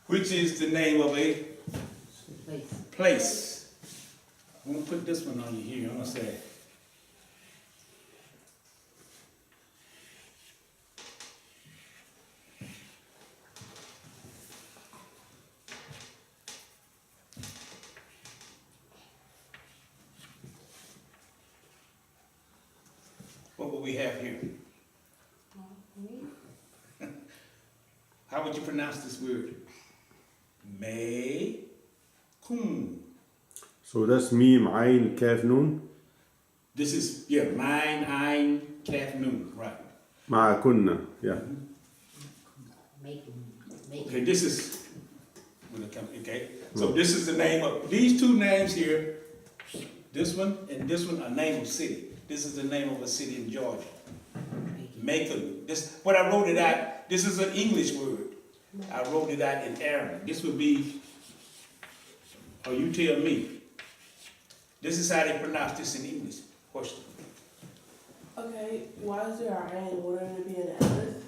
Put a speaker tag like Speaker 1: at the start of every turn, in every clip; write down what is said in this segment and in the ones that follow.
Speaker 1: which is the name of a place. I'm gonna put this one on you here. I'm gonna say, what would we have here? How would you pronounce this word? May kun.
Speaker 2: So that's meme, ayn, kaf, nun.
Speaker 1: This is, yeah, mine, ein, kaf, nun, right.
Speaker 2: مع كنا, yeah.
Speaker 1: Okay, this is, okay, so this is the name of, these two names here, this one and this one are name of city. This is the name of a city in Georgia. Macon. This, what I wrote it out, this is an English word. I wrote it out in Arabic. This would be, or you tell me. This is how they pronounce this in English. Question.
Speaker 3: Okay, why is there an ayn? Wouldn't it be an aleph?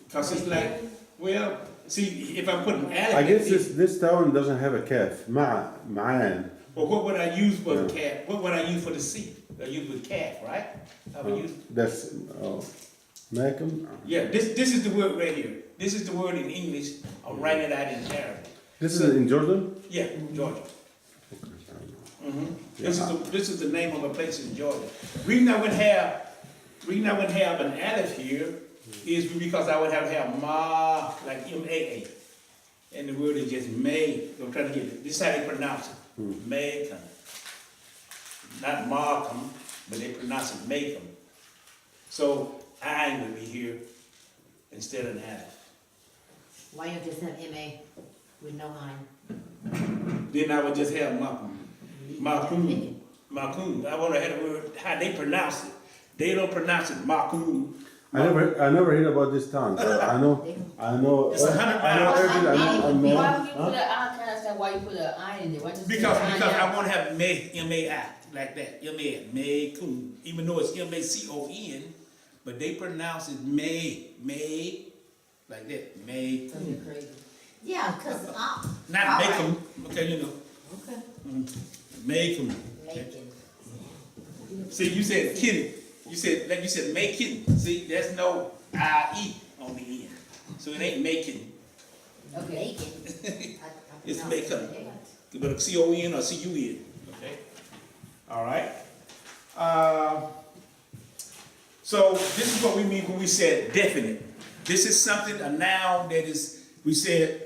Speaker 1: Because it's like, well, see, if I put an aleph.
Speaker 2: I guess this town doesn't have a kaf. معان.
Speaker 1: Well, what would I use for the calf? What would I use for the C? I use with calf, right? I would use.
Speaker 2: That's Macam.
Speaker 1: Yeah, this is the word right here. This is the word in English. I'm writing it out in Arabic.
Speaker 2: This is in Jordan?
Speaker 1: Yeah, Georgia. Mm-hmm. This is the name of a place in Georgia. Reason I would have an aleph here is because I would have ma, like M-A-A. And the word is just may. I'm trying to get it. This is how they pronounce it. Macon. Not Markham, but they pronounce it Macon. So I would be here instead of an aleph.
Speaker 4: Why you just have M.A. with no I?
Speaker 1: Then I would just have Markham. Markham. Markham. I want to have the word, how they pronounce it. They don't pronounce it Markham.
Speaker 2: I never heard about this town. But I know.
Speaker 1: It's 100
Speaker 2: I know
Speaker 1: miles.
Speaker 2: everything.
Speaker 4: Why would you put an I? Can I understand why you put an I in there? Why just
Speaker 1: Because
Speaker 4: put an I
Speaker 1: I want to have M-A-I, like that. Macon. Even though it's M-A-C-O-N, but they pronounce it May, like that. May.
Speaker 4: You're crazy. Yeah, because
Speaker 1: Not make them, okay, you know.
Speaker 4: Okay.
Speaker 1: Make them.
Speaker 4: Macon.
Speaker 1: See, you said kitty. You said making. See, there's no I-E on the end. So it ain't making.
Speaker 4: Okay.
Speaker 1: It's making. But a C-O-N or C-U-N. Okay? All right. So this is what we mean when we said definite. This is something, a noun that is, we said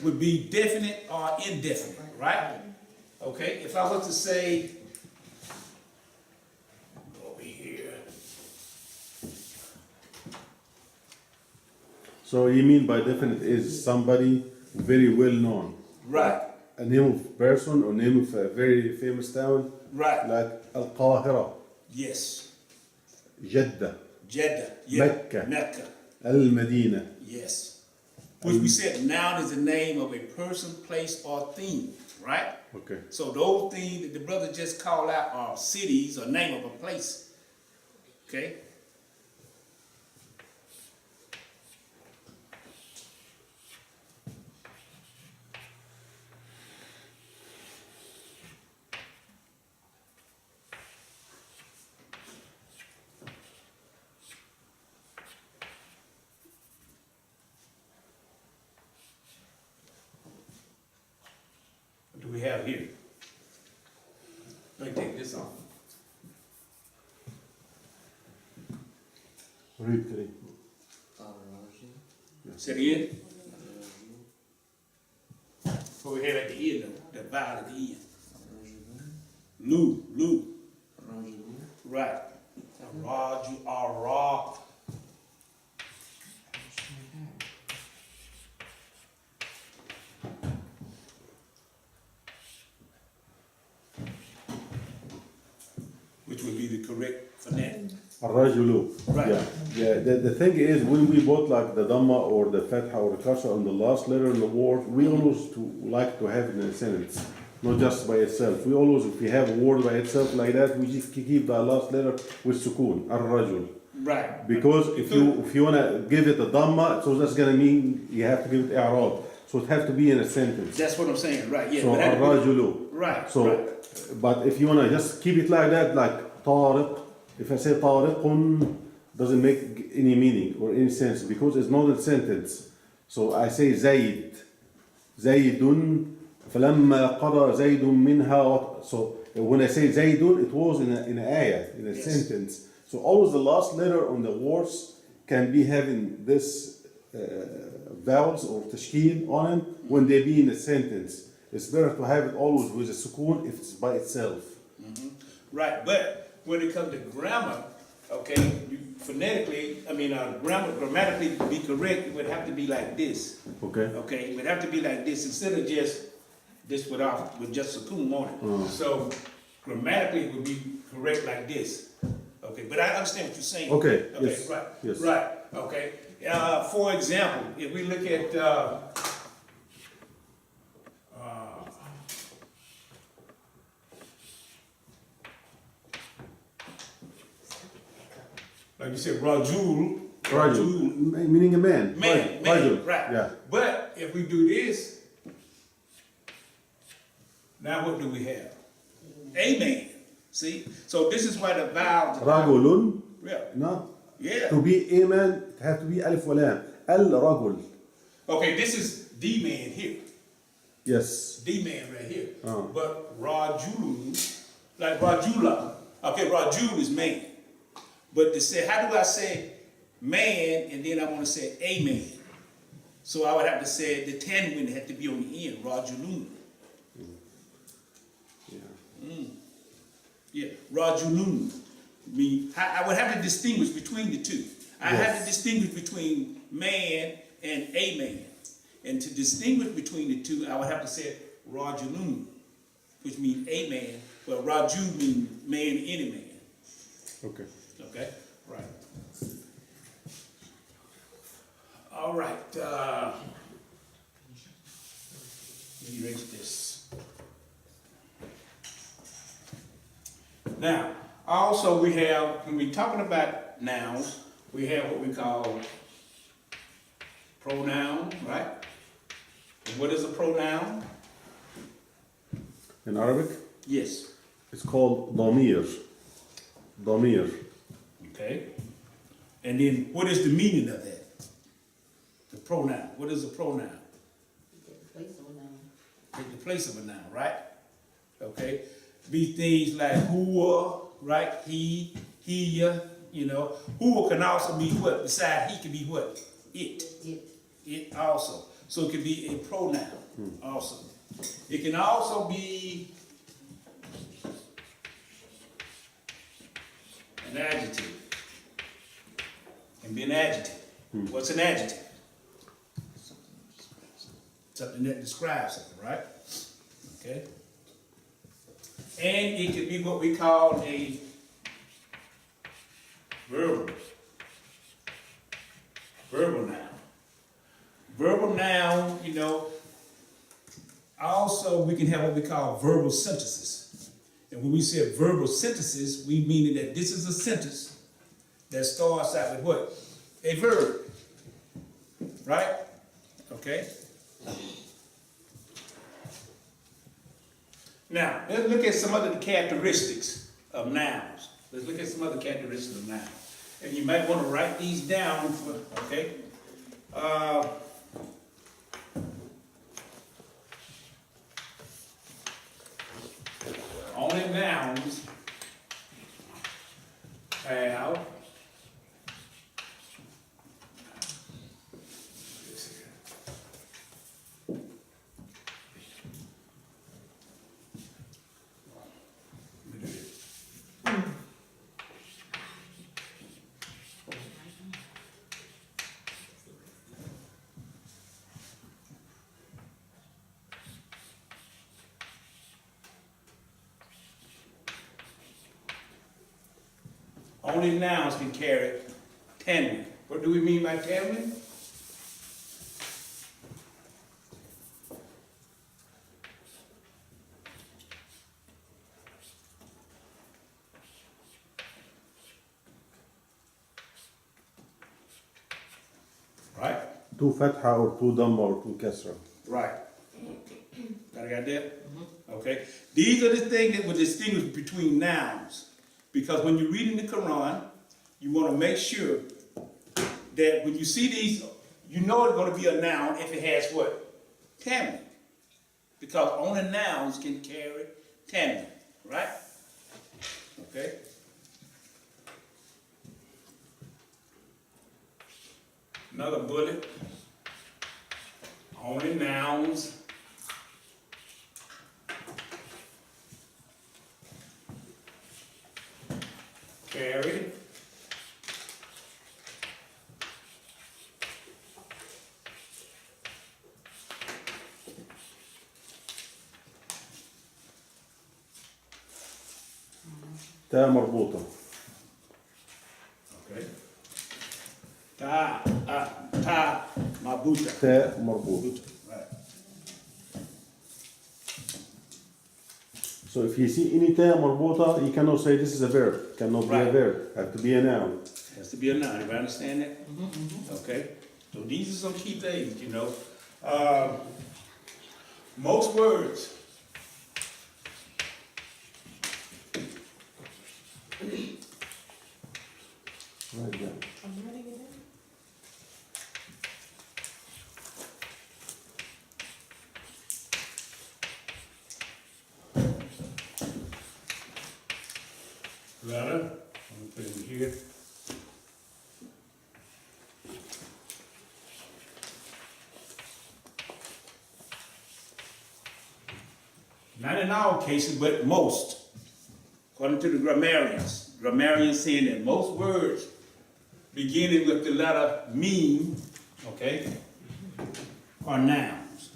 Speaker 1: would be definite or indefinite, right? Okay, if I was to say, over here.
Speaker 2: So you mean by definite is somebody very well known?
Speaker 1: Right.
Speaker 2: A name of person or name of a very famous town?
Speaker 1: Right.
Speaker 2: Like Al-Qahira,
Speaker 1: Yes.
Speaker 2: Jeddah,
Speaker 1: Jeddah. Yeah.
Speaker 2: Mecca.
Speaker 1: Mecca.
Speaker 2: Al-Madina.
Speaker 1: Yes. Which we said noun is the name of a person, place, or thing, right?
Speaker 2: Okay.
Speaker 1: So those things that the brother just called out are cities or name of a place. Okay? What do we have here? Let me take this off.
Speaker 2: Read three.
Speaker 1: Say it again. What we have at the end, though, the vowel at the end. Lu. Right. Raju, Ra. Which would be the correct phonetic.
Speaker 2: Al-Rajulu.
Speaker 1: Right.
Speaker 2: Yeah. The thing is, when we put like the Dhamma or the Fatha or the Kasra on the last letter in the word, we always like to have it in a sentence, not just by itself. We always, if we have a word by itself like that, we just keep the last letter with Sukun, Al-Rajul.
Speaker 1: Right.
Speaker 2: Because if you wanna give it a dhamma, so that's gonna mean you have to give it i'rab. So it have to be in a sentence.
Speaker 1: That's what I'm saying, right, yeah.
Speaker 2: So
Speaker 1: but that-
Speaker 2: الرجل.
Speaker 1: Right,
Speaker 2: So,
Speaker 1: right.
Speaker 2: but if you wanna just keep it like that, like طارق, if I say طارق, doesn't make any meaning or any sense because it's not a sentence. So I say زيد, زيد, فلما قضى زيد منها. So when I say زيد, it was in a ayah, in a
Speaker 1: Yes.
Speaker 2: sentence. So always the last letter on the words can be having this vowels or tashkil on it when they be in a sentence. It's better to have it always with a sukoon if it's by itself.
Speaker 1: Right, but when it comes to grammar, okay, phonetically, grammatically to be correct, it would have to be like this.
Speaker 2: Okay?
Speaker 1: Okay, it would have to be like this instead of just this with just sukoon on it. So grammatically, it would be correct like this. Okay, but I understand what you're saying.
Speaker 2: Okay,
Speaker 1: Okay,
Speaker 2: yes,
Speaker 1: right,
Speaker 2: yes.
Speaker 1: right, okay. For example, if we look at, like you said, Rajul.
Speaker 2: Rajul, meaning a man.
Speaker 1: Man,
Speaker 2: Rajul,
Speaker 1: right.
Speaker 2: Yeah.
Speaker 1: But if we do this, now what do we have? Amen. See? So this is why the vowels.
Speaker 2: Rajulun,
Speaker 1: Yeah.
Speaker 2: no?
Speaker 1: Yeah.
Speaker 2: To be a man, it has to be alif wa lam. Al-rajul.
Speaker 1: Okay, this is the man here.
Speaker 2: Yes.
Speaker 1: The man right here.
Speaker 2: Oh.
Speaker 1: But Rajul, like Rajula. Okay, Rajul is man. But to say, how do I say man and then I want to say a man? So I would have to say the tanwin had to be on the end, Rajulun.
Speaker 2: Yeah.
Speaker 1: Yeah, Rajulun. I would have to distinguish between the two. I have to distinguish between man and a man. And to distinguish between the two, I would have to say Rajulun, which means a man, but Raju means man, any man.
Speaker 2: Okay.
Speaker 1: Okay? Right. All right. Let me erase this. Now, also we have, when we're talking about nouns, we have what we call pronoun, right? And what is a pronoun?
Speaker 2: In Arabic,
Speaker 1: Yes.
Speaker 2: it's called damir. Damir.
Speaker 1: Okay. And then what is the meaning of that? The pronoun. What is a pronoun? Take the place of a noun, right? Okay. Be things like who, right? He, you know. Who can also be what? Besides he can be what? It. It also. So it can be a pronoun also. It can also be an adjective. Can be an adjective. What's an adjective? Something that describes something, right? Okay. And it can be what we call a verbal noun. Verbal noun, you know, also we can have what we call verbal sentences. And when we say verbal sentences, we mean that this is a sentence that starts out with what? A verb. Right? Okay? Now, let's look at some other characteristics of nouns. Let's look at some other characteristics of nouns. And you might want to write these down, okay? Only nouns have only nouns can carry tanwin. What do we mean by tanwin?
Speaker 2: two fatha or two dhamma or two kasra.
Speaker 1: Right. Got that? Okay. These are the things that will distinguish between nouns. Because when you're reading the Quran, you want to make sure that when you see these, you know it's going to be a noun if it has what? Tanwin. Because only nouns can carry tanwin, right? Okay. Another bullet. Only nouns carry
Speaker 2: تاء مربوطة.
Speaker 1: okay. Ta marbuta.
Speaker 2: تاء مربوطة.
Speaker 1: Right.
Speaker 2: So if you see any تاء مربوطة, you cannot say this is a verb. Cannot be a
Speaker 1: Right.
Speaker 2: verb. Have to be a noun.
Speaker 1: Has to be a noun. Everybody understand that? Okay. So these are some key things, you know. Most words
Speaker 2: Right down.
Speaker 3: I'm writing it down.
Speaker 1: letter, I'm gonna put it here. Not in all cases, but most. According to the grammarians saying that most words beginning with the letter mean, okay, are nouns.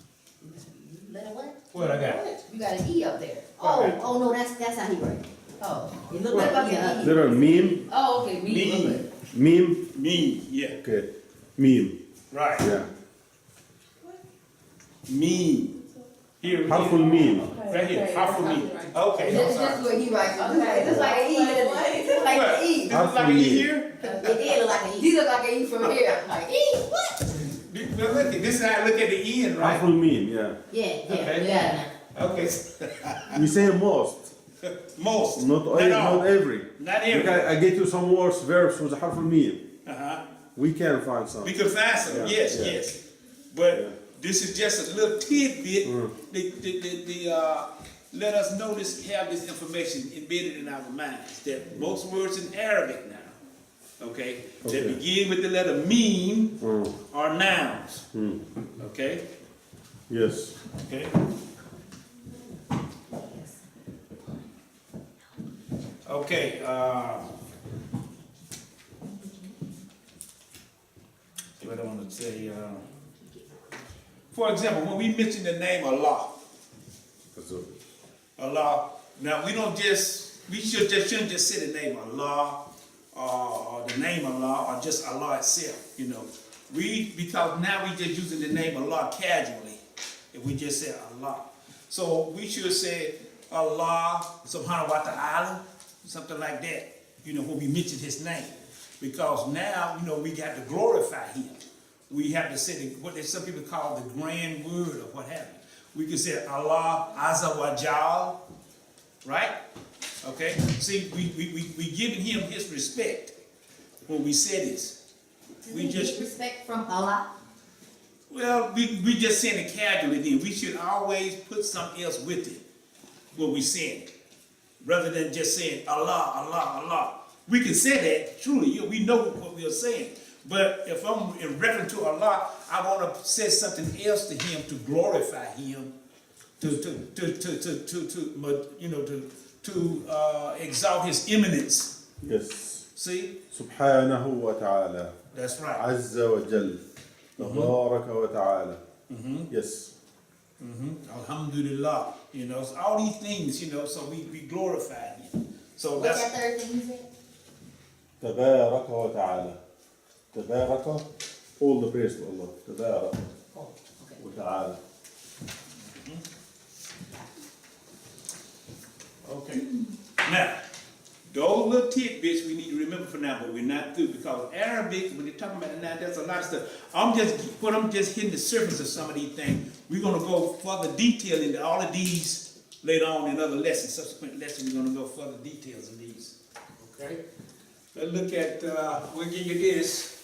Speaker 4: Letter what?
Speaker 1: What I got?
Speaker 4: You got an E up there.
Speaker 1: Right.
Speaker 4: Oh no, that's how he wrote. Oh, it looked like an E.
Speaker 2: Little meme.
Speaker 4: Oh, okay,
Speaker 1: Mean.
Speaker 2: Meme.
Speaker 1: Mean, yeah,
Speaker 2: Okay. Meme.
Speaker 1: right.
Speaker 2: Yeah.
Speaker 1: Mean. Here,
Speaker 2: حرف
Speaker 1: here.
Speaker 2: الميم.
Speaker 1: Right here, half of me. Okay, I'm
Speaker 4: That's
Speaker 1: sorry.
Speaker 4: what he writes. Just like an E. Just like
Speaker 1: What?
Speaker 4: an E.
Speaker 1: This is like an E here?
Speaker 4: It did look like an E. These look like an E from here. Like E. What?
Speaker 1: Now look at this is how I look at the end,
Speaker 2: حرف
Speaker 1: right?
Speaker 2: الميم. Yeah.
Speaker 4: Yeah,
Speaker 1: Okay.
Speaker 4: yeah.
Speaker 1: Okay,
Speaker 2: We say most.
Speaker 1: most.
Speaker 2: Not
Speaker 1: all.
Speaker 2: not every.
Speaker 1: Not
Speaker 2: Look,
Speaker 1: every.
Speaker 2: I get you some words, verbs with حرف الميم.
Speaker 1: Uh-huh.
Speaker 2: We can find some.
Speaker 1: We can find some,
Speaker 2: Yeah,
Speaker 1: yes,
Speaker 2: yeah.
Speaker 1: yes. But
Speaker 2: Yeah.
Speaker 1: this is just a little tidbit. Let us know this, have this information embedded in our minds that most words in Arabic now, okay, that
Speaker 2: Okay.
Speaker 1: begin with the letter meme are nouns.
Speaker 2: Mm.
Speaker 1: Okay?
Speaker 2: Yes.
Speaker 1: Okay? Okay, what I want to say, for example, when we mention the name Allah, Allah, now we don't just, shouldn't just say the name Allah, or the name Allah, or just Allah itself, you know. Because now we just using the name Allah casually, if we just say Allah. So we should say Allah subhanahu wa ta'ala, something like that, you know, when we mention his name. Because now, you know, we got to glorify him. We have to say what some people call the grand word or what have you. We can say Allah Azza wa Jal, right? Okay? See, we giving him his respect when we say this. We just,
Speaker 4: respect from Allah.
Speaker 1: well, we just saying it casually then. We should always put something else with it when we say it. Rather than just saying Allah, Allah, Allah. We can say that, truly, we know what we are saying. But if I'm in reference to Allah, I want to say something else to him to glorify him, to exalt his eminence.
Speaker 2: Yes.
Speaker 1: See?
Speaker 2: سبحانه وتعالى.
Speaker 1: That's right.
Speaker 2: عز وجل. تبارك وتعالى. Yes.
Speaker 1: Alhamdulillah. You know, so all these things, you know, so we glorify him. So
Speaker 4: What's
Speaker 1: that's
Speaker 4: that third thing you said?
Speaker 2: تبارك وتعالى. تبارك. All the praise to Allah. تبارك
Speaker 4: Oh, okay.
Speaker 2: وتعالى.
Speaker 1: okay. Now, those little tidbits we need to remember for for now, but we're not through because Arabic, when you're talking about it now, there's a lot of stuff. I'm just hitting the surface of some of these things. We're gonna go further detail into all of these later on in other lessons, subsequent lessons, we're gonna go further details in these. Okay? Let's look at, we'll give you this.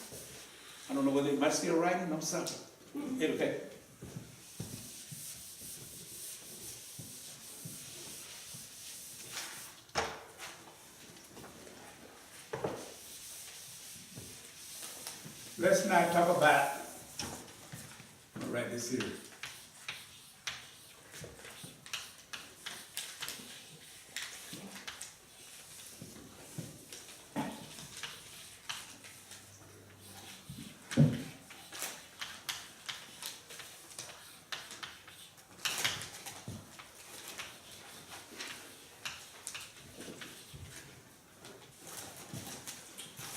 Speaker 1: I don't know whether, am I still writing? I'm sorry. Okay. Let's not talk about, I'll write this here.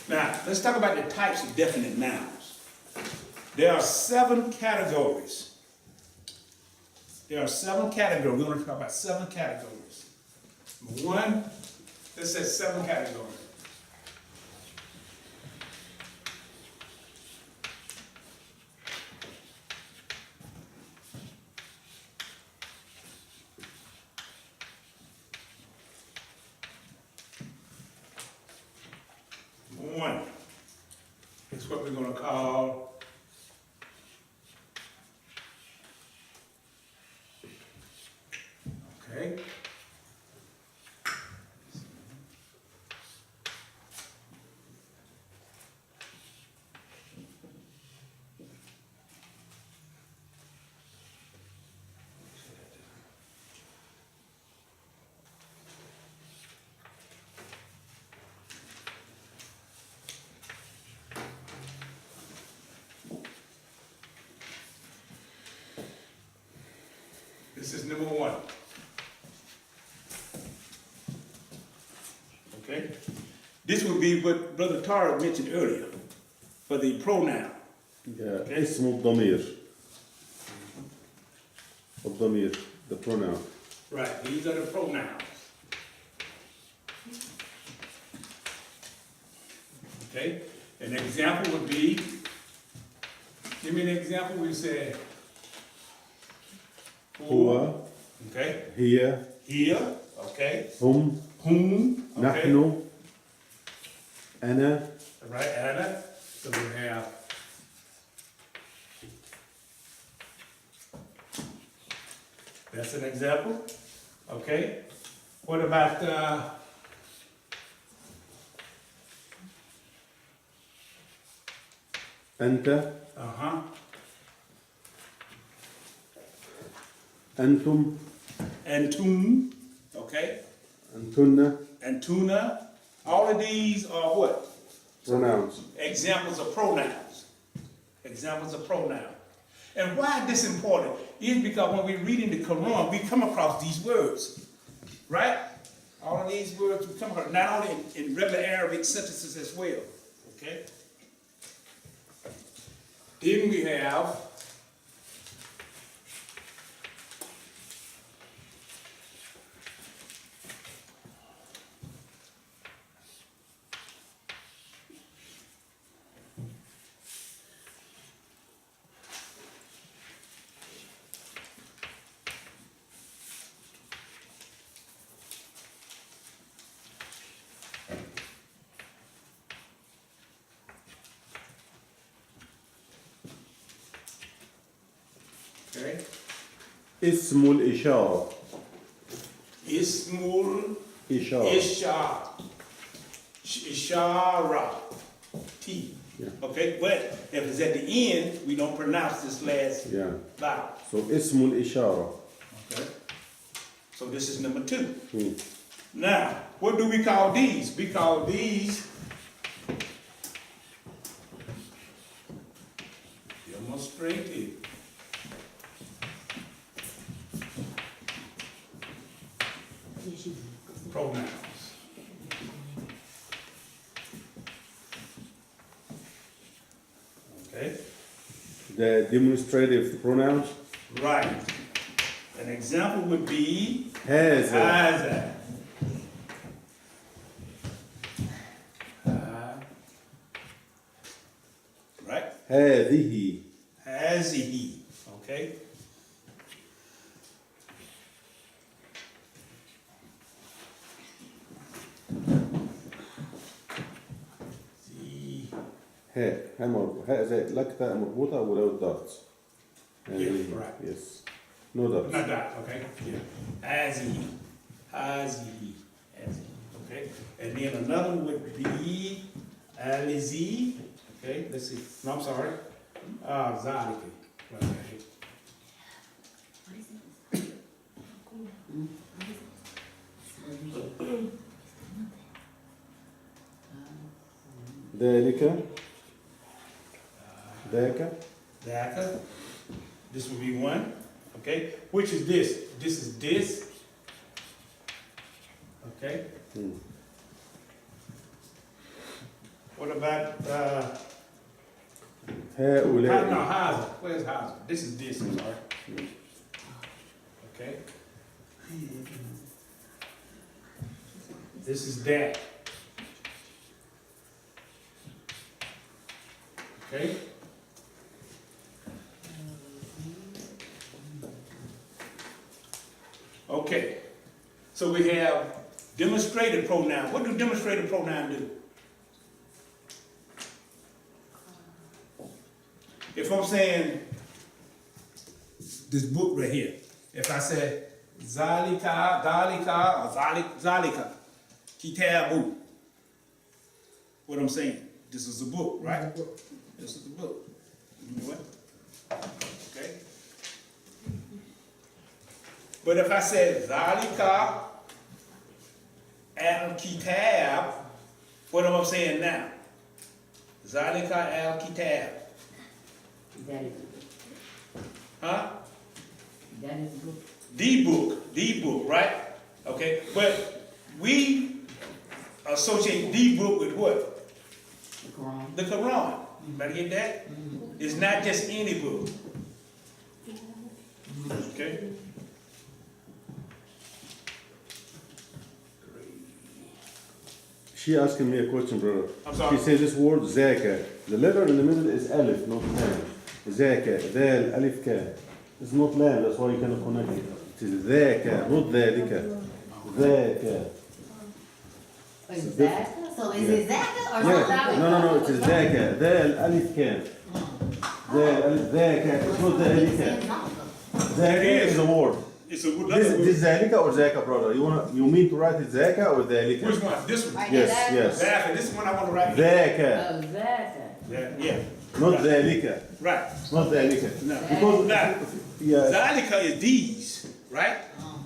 Speaker 1: Now, let's talk about the types of definite nouns. There are 7 categories. There are 7 categories. We're going to talk about 7 categories. Number 1, this says 7 categories. One is what we're going to call okay. This is number 1. Okay? This would be what Brother Tara mentioned earlier for the pronoun.
Speaker 2: Yeah, اسم الضمير. الضمير, the pronoun.
Speaker 1: Right, these are the pronouns. Okay? An example would be, give me an example, we say,
Speaker 2: هو,
Speaker 1: okay,
Speaker 2: هي,
Speaker 1: here, okay,
Speaker 2: هم,
Speaker 1: whom, okay,
Speaker 2: نحن, أنا,
Speaker 1: right, Anna, so we have, that's an example, okay, what about,
Speaker 2: أنت,
Speaker 1: uh-huh,
Speaker 2: أنتم,
Speaker 1: Antum, okay,
Speaker 2: أنتن,
Speaker 1: Antuna, all of these are what?
Speaker 2: pronouns.
Speaker 1: Examples of pronouns. Examples of pronouns. And why this important is because when we read in the Quran, we come across these words, right? All of these words we come across, not only in regular Arabic sentences as well, okay? Then we have okay?
Speaker 2: اسم الإشارة.
Speaker 1: Ismul
Speaker 2: إشارة.
Speaker 1: Ishara. T.
Speaker 2: Yeah.
Speaker 1: Okay, but if it's at the end, we don't pronounce this last
Speaker 2: Yeah.
Speaker 1: vowel.
Speaker 2: So اسم الإشارة.
Speaker 1: Okay? So this is number 2.
Speaker 2: Hmm.
Speaker 1: Now, what do we call these? We call these demonstrative. Pronouns. Okay?
Speaker 2: The demonstrative pronouns.
Speaker 1: Right. An example would be
Speaker 2: هذا.
Speaker 1: هذا. هذا.
Speaker 2: هذه.
Speaker 1: هذه. Okay.
Speaker 2: هاء زائد لك تاء مربوطة without dots.
Speaker 1: right.
Speaker 2: Yes. No dots.
Speaker 1: Not that, okay? Yeah. هذه. هذه. Okay. And then another one would be alizi. Okay, let's see. No, I'm sorry. Zalika. Okay.
Speaker 2: ذلك. ذاك.
Speaker 1: Daka. This would be one. Okay. Which is this? This is this. Okay. What about
Speaker 2: هؤلاء.
Speaker 1: no, Haza. Where's Haza? This is this, I'm sorry. Okay. This is that. Okay. Okay. So we have demonstrated pronoun. What do demonstrated pronoun do? If I'm saying this book right here, if I say Zalika, Dalika, or Zalika, Kitabu, what I'm saying, this is a book, right? This is the book. You know what? Okay. But if I said Zalika al-Kitab, what am I saying now? Zalika al-Kitab.
Speaker 4: That is,
Speaker 1: Huh?
Speaker 4: that is good.
Speaker 1: The book, right? Okay, but we associate the book with what?
Speaker 4: The Quran.
Speaker 1: The Quran. You better get that? It's not just any book. Okay?
Speaker 2: She asking me a question, brother.
Speaker 1: I'm sorry.
Speaker 2: She says this word zaka. The letter in the middle is alif, not lam. Zaka, dal, alif, ka. It's not lam, that's why you cannot connect it. It is dhaka, not dhalika. Dhaka.
Speaker 4: Is that? So is it Zaka or
Speaker 2: Yeah. No, it is dhaka. Dal, alif, ka. Dal, alif, dhaka. It's not dhalika. Dhaka is a word.
Speaker 1: It's a good
Speaker 2: This dhalika or zaka, brother? You mean to write it zaka or dhalika?
Speaker 1: Which one? This one?
Speaker 4: Right.
Speaker 2: Yes.
Speaker 1: Exactly. This one I want to write.
Speaker 2: Dhaka,
Speaker 4: Oh, Zaka.
Speaker 1: Yeah.
Speaker 2: not dhalika.
Speaker 1: Right.
Speaker 2: Not dhalika.
Speaker 1: No.
Speaker 2: Because
Speaker 1: Now,
Speaker 2: yeah.
Speaker 1: Zalika is these, right?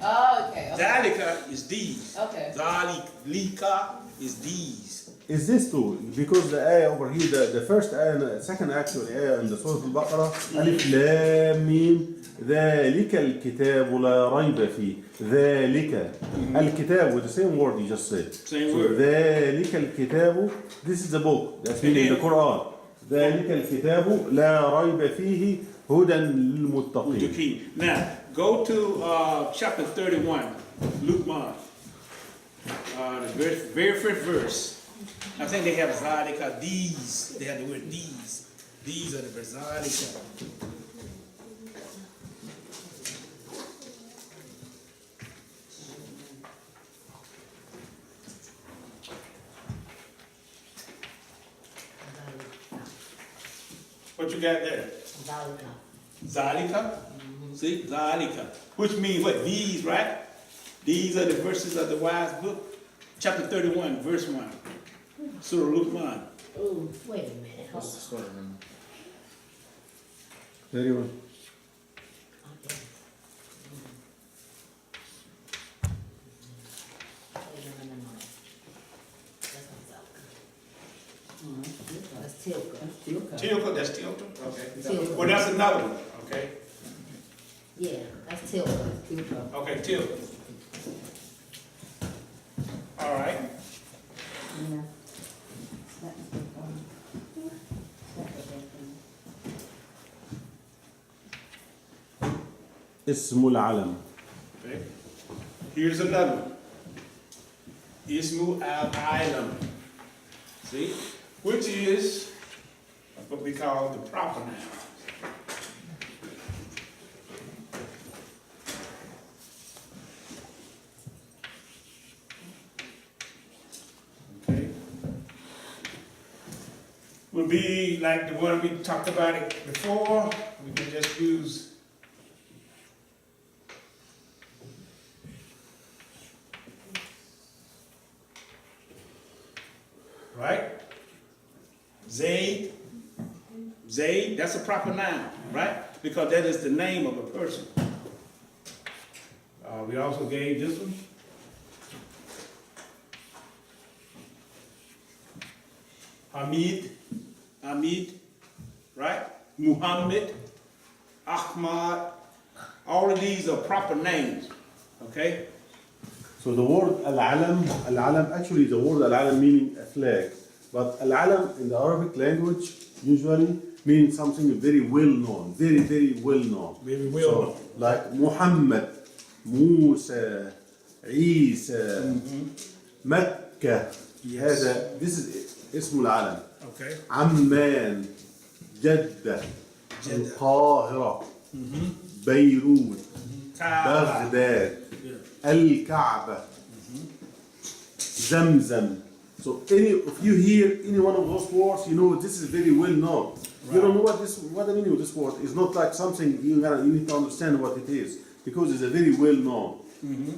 Speaker 3: Oh, okay.
Speaker 1: Zalika is these.
Speaker 3: Okay.
Speaker 1: Zalika is these.
Speaker 2: Is this too? Because the ayah over here, the first ayah, the second actually ayah in the Surah Al-Baqarah, Alif Lam Mim, ذلك الكتاب لا ريب فيه. ذلك الكتاب with the same word you just said.
Speaker 1: Same
Speaker 2: So,
Speaker 1: word.
Speaker 2: ذلك الكتاب, this is the book. That's meaning the Quran. ذلك الكتاب لا ريب فيه هدى للمتقين.
Speaker 1: The key. Now, go to chapter 31, Luke 1. The very first verse. I think they have Zalika, these. They have the word these. These are the verse Zalika. What you got there?
Speaker 4: Zalika.
Speaker 1: Zalika? See? Zalika. Which means what? These, right? These are the verses of the wise book. Chapter 31, verse 1. Surah Luke 1.
Speaker 4: Ooh, wait a minute. Hold on.
Speaker 2: Very well.
Speaker 4: Okay. No. That's not Zalika. That's Tilka.
Speaker 1: Tilka, that's Tilka? Okay.
Speaker 4: Tilka.
Speaker 1: Well, that's another one, okay?
Speaker 4: Yeah, that's Tilka. That's Tilka.
Speaker 1: Okay, Tilka. All right.
Speaker 4: Yeah.
Speaker 2: اسم العلم.
Speaker 1: Okay. Here's another one. Ismu al-Ilam. See? Which is what we call the proper nouns. Okay. Will be like the one we talked about it before. We can just use right? Zayd, that's a proper noun, right? Because that is the name of a person. We also gave this one. Hamid, right? Muhammad, Ahmad, all of these are proper names, okay?
Speaker 2: So the word al-alam actually the word al-alam meaning a flag, but al-alam in the Arabic language usually means something very well known, very well known.
Speaker 1: Very well known.
Speaker 2: Like Muhammad, Musa, Isa, Mecca.
Speaker 1: Yes.
Speaker 2: This is اسمه العلم.
Speaker 1: Okay.
Speaker 2: عمان, جدة, القاهرة, بيروت, بغداد, الكعبة, زمزم. So if you hear any one of those words, you know this is very well known. Right. You don't know what the meaning of this word is. Not like something you need to understand what it is, because it's a very well known.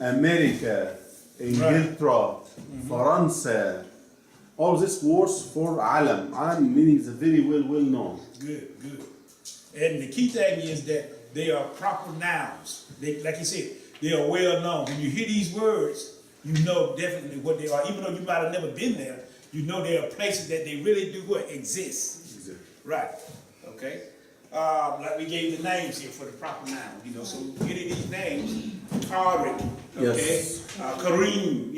Speaker 2: America, Ingilterra, France, all these words for alam. Alam meaning is very well known.
Speaker 1: Good. And the key thing is that they are proper nouns. Like you said, they are well known. When you hear these words, you know definitely what they are. Even though you might have never been there, you know there are places that they really do what exist.
Speaker 2: Exactly.
Speaker 1: Right. Okay. Like we gave the names here for the proper noun. So any of these names, Tariq, okay,
Speaker 2: Yes.
Speaker 1: Kareem,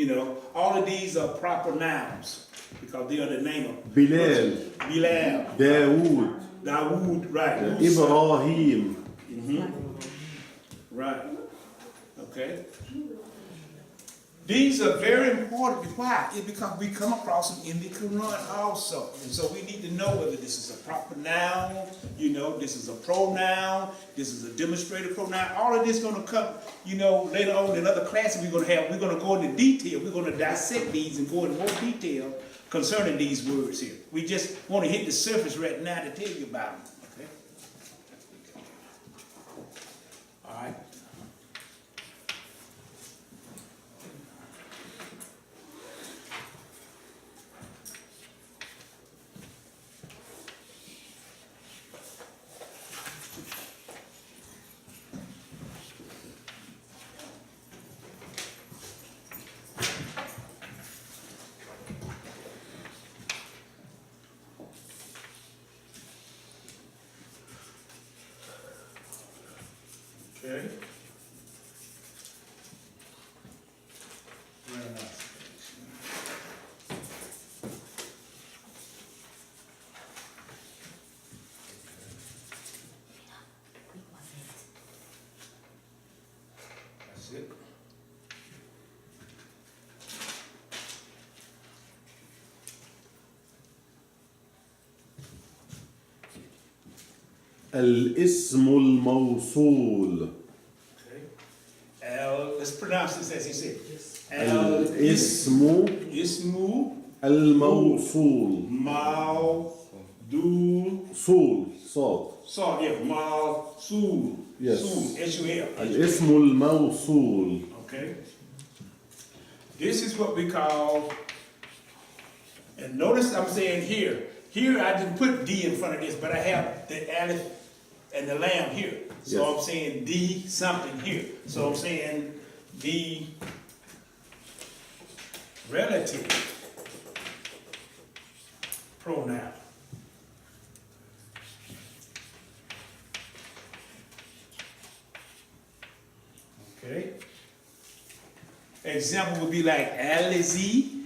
Speaker 1: all of these are proper nouns because they are the name of
Speaker 2: Bilal,
Speaker 1: Dawood, right?
Speaker 2: Ibrahim.
Speaker 1: Right. Okay. These are very important. Why? It's because we come across them in the Quran also. And so we need to know whether this is a proper noun, this is a pronoun, this is a demonstrative pronoun. All of this is going to come, later on in other classes we're going to go into detail. We're going to dissect these and go into more detail concerning these words here. We just want to hit the surface right now to tell you about them. Okay? All right. Okay. Very nice. That's it.
Speaker 2: الاسم الموصول.
Speaker 1: Let's pronounce this as he said.
Speaker 2: الاسم الموصول. صول صاد.
Speaker 1: So yeah, Mausul.
Speaker 2: Yes.
Speaker 1: Sul, S-U-L.
Speaker 2: الاسم الموصول.
Speaker 1: Okay. This is what we call, and notice I'm saying here. Here I didn't put D in front of this, but I have the alif and the lam here. So
Speaker 2: Yes.
Speaker 1: I'm saying D something here. So I'm saying the relative pronoun. Okay. Example would be like alizi,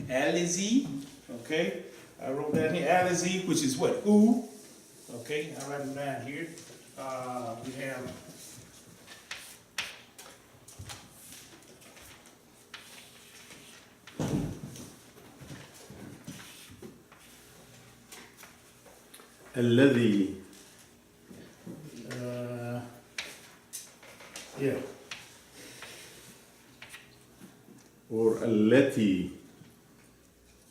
Speaker 1: okay? I wrote down here, alizi, which is what? Who? Okay, I write them down here. We have
Speaker 2: الذي
Speaker 1: Yeah.
Speaker 2: or التي.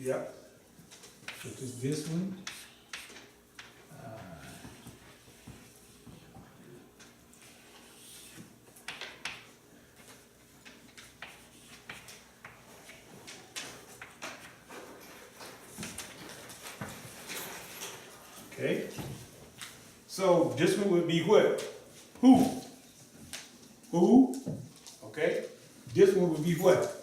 Speaker 1: Yep. Which is this one. Okay. So this one would be what? Who? Who? Okay. This one would be what?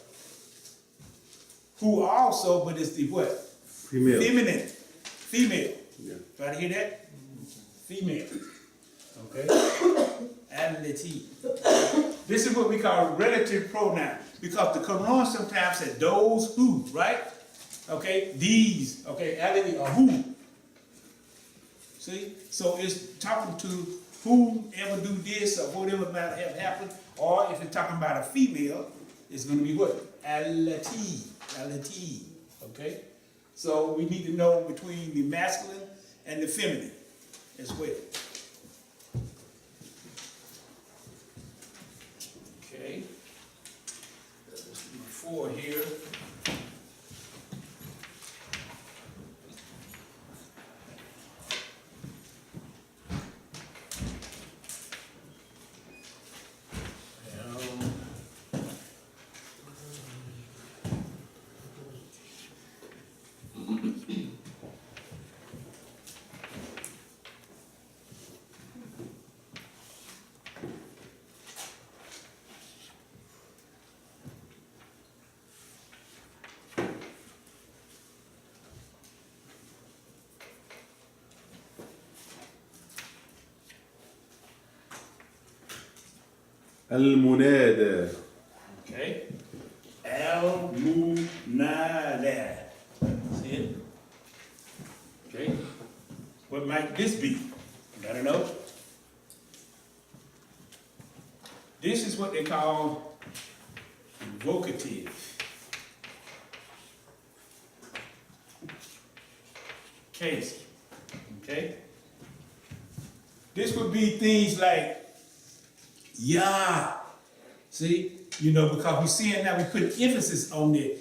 Speaker 1: Who also, but it's the what?
Speaker 2: Female.
Speaker 1: Feminine. Female.
Speaker 2: Yeah.
Speaker 1: Try to hear that? Female. Okay. Adleti. This is what we call relative pronoun, because the Quran sometimes says those who, right? Okay, these, okay, adleti or who. See? So it's talking to whoever do this or whatever might have happened, or if it's talking about a female, it's gonna be what? Allati. Allati. Okay? So we need to know between the masculine and the feminine as well. Okay. That's number 4 here.
Speaker 2: المنادى.
Speaker 1: Okay. Al-Munada. See it? Okay. What might this be? You gotta know. This is what they call vocative. Case. Okay? This would be things like Yah. See? You know, because we're seeing now, we put emphasis on the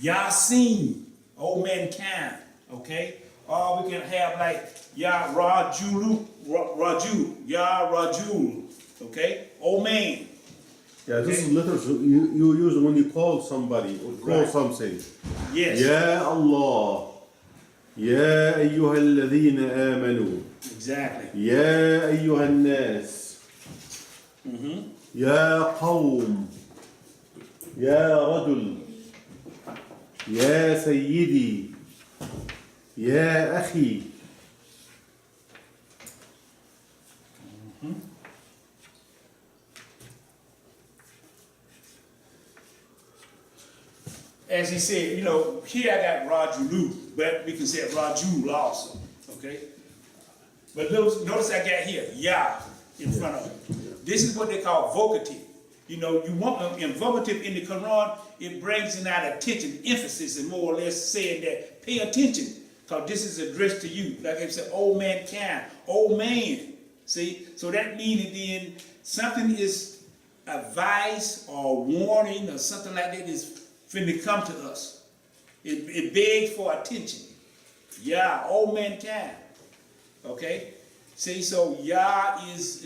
Speaker 1: Yasin, old mankind. Okay? Or we can have like Yah Rajulu, Raju, Yah Rajul. Okay? Old man.
Speaker 2: Yeah, this is letters you use when you call somebody or call
Speaker 1: Right.
Speaker 2: something.
Speaker 1: Yes.
Speaker 2: يا الله يا أيها الذين آمنوا
Speaker 1: Exactly.
Speaker 2: يا أيها الناس يا قوم يا رجل يا سيدي يا أخي.
Speaker 1: As he said, you know, here I got Rajulu, but we can say Rajul also, okay? But notice I got here, Yah, in front of it. This is what they call vocative. You know, you want in vocative in the Quran, it brings in out attention, emphasis, and more or less saying that pay attention, because this is addressed to you. Like I said, old mankind, old man. See? So that means then something is advice or warning or something like that is finna come to us. It begs for attention. Yeah, old mankind. Okay? See, so Yah is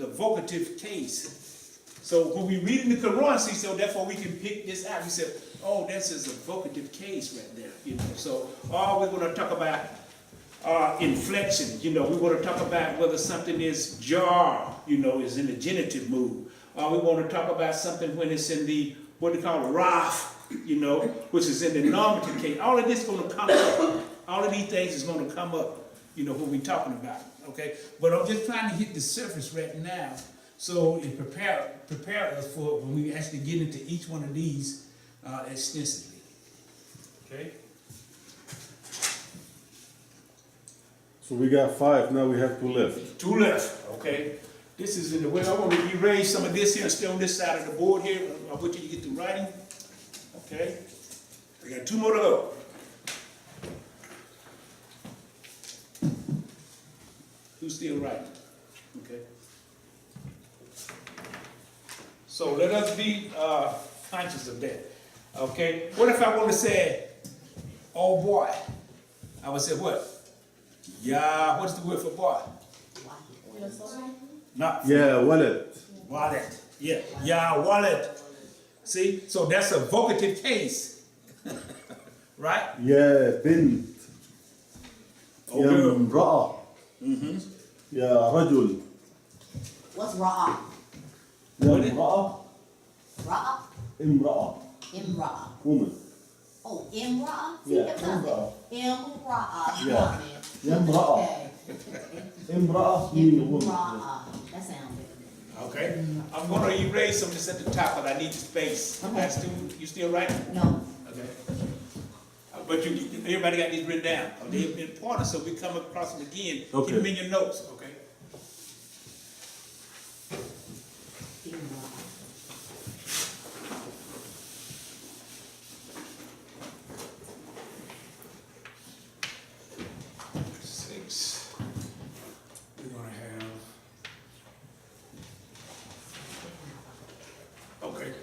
Speaker 1: a vocative case. So when we read in the Quran, see, so therefore we can pick this out. We said, oh, this is a vocative case right there. You know, so we're going to talk about inflection. You know, we want to talk about whether something is jar, you know, is in the genitive mood. Or we want to talk about something when it's in the, what they call raf, you know, which is in the nominative case. All of this is going to come up. All of these things is going to come up, you know, when we're talking about it, okay? But I'm just trying to hit the surface right now so it prepare us for when we actually get into each one of these extensively, okay?
Speaker 2: So we got 5, now we have 2 left.
Speaker 1: 2 left, okay? This is in the way. I want to erase some of this here and stay on this side of the board here. I'll wait till you get to writing. Okay? We got 2 more to go. Who's still writing? Okay. So let us be conscious of that. Okay? What if I want to say, oh boy? I would say what? Yeah, what's the word for boy? Not
Speaker 2: يا ولد.
Speaker 1: wallet. Yeah, wallet. See? So that's a vocative case. Right?
Speaker 2: يا بنت.
Speaker 1: Oh,
Speaker 2: يا
Speaker 1: girl.
Speaker 2: امرأة. يا رجل.
Speaker 4: What's ra'a?
Speaker 2: يا
Speaker 1: What is-
Speaker 2: امرأة.
Speaker 4: Ra'a?
Speaker 2: امرأة.
Speaker 4: Imra'a.
Speaker 2: woman.
Speaker 4: Oh, imra'a? See,
Speaker 2: Yeah,
Speaker 4: that's something.
Speaker 2: imra'a.
Speaker 4: Imra'a.
Speaker 2: Yeah. يا امرأة.
Speaker 4: Okay.
Speaker 2: امرأة meaning woman.
Speaker 4: Imra'a. That sounds good.
Speaker 1: Okay? I'm gonna erase some of this at the top, but I need the space.
Speaker 4: Okay.
Speaker 1: That's still, you still writing?
Speaker 4: No.
Speaker 1: Okay. But everybody got these written down. They're important, so we come across them again.
Speaker 2: Okay.
Speaker 1: Keep them in your notes, okay?
Speaker 4: Imra'a.
Speaker 1: Six. We're gonna have. Okay.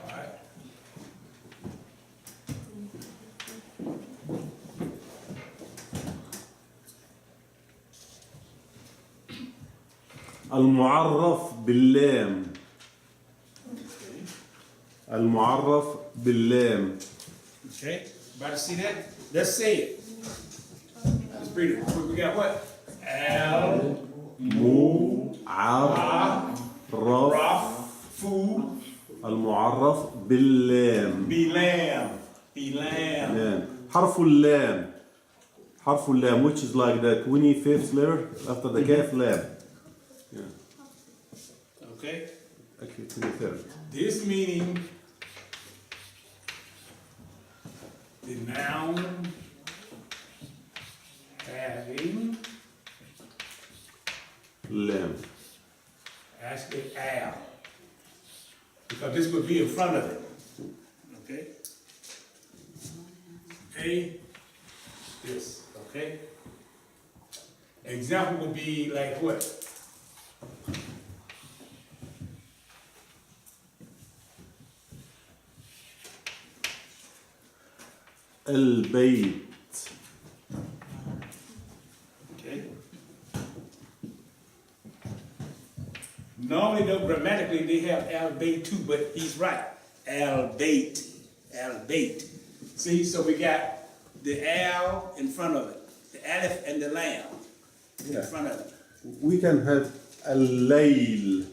Speaker 1: All right.
Speaker 2: المعرف باللام. المعرف باللام.
Speaker 1: Okay, everybody see that? Let's say it. Let's read it. We got what? Al,
Speaker 2: معرف.
Speaker 1: Fu,
Speaker 2: المعرف باللام.
Speaker 1: Bilam,
Speaker 2: لام. حرف اللام. حرف اللام which is like the 25th letter after the kaf لام. Yeah.
Speaker 1: Okay?
Speaker 2: Actually 23rd.
Speaker 1: This meaning the noun having
Speaker 2: لام.
Speaker 1: actually al. Because this would be in front of it. Okay? This, okay? Example would be like what?
Speaker 2: البيت.
Speaker 1: Okay. Normally, though, grammatically, they have al-bait too, but he's right. Al-bait, al-bait. See, so we got the al in front of it, the alif and the lam in
Speaker 2: Yeah.
Speaker 1: front of it.
Speaker 2: We can have الليل.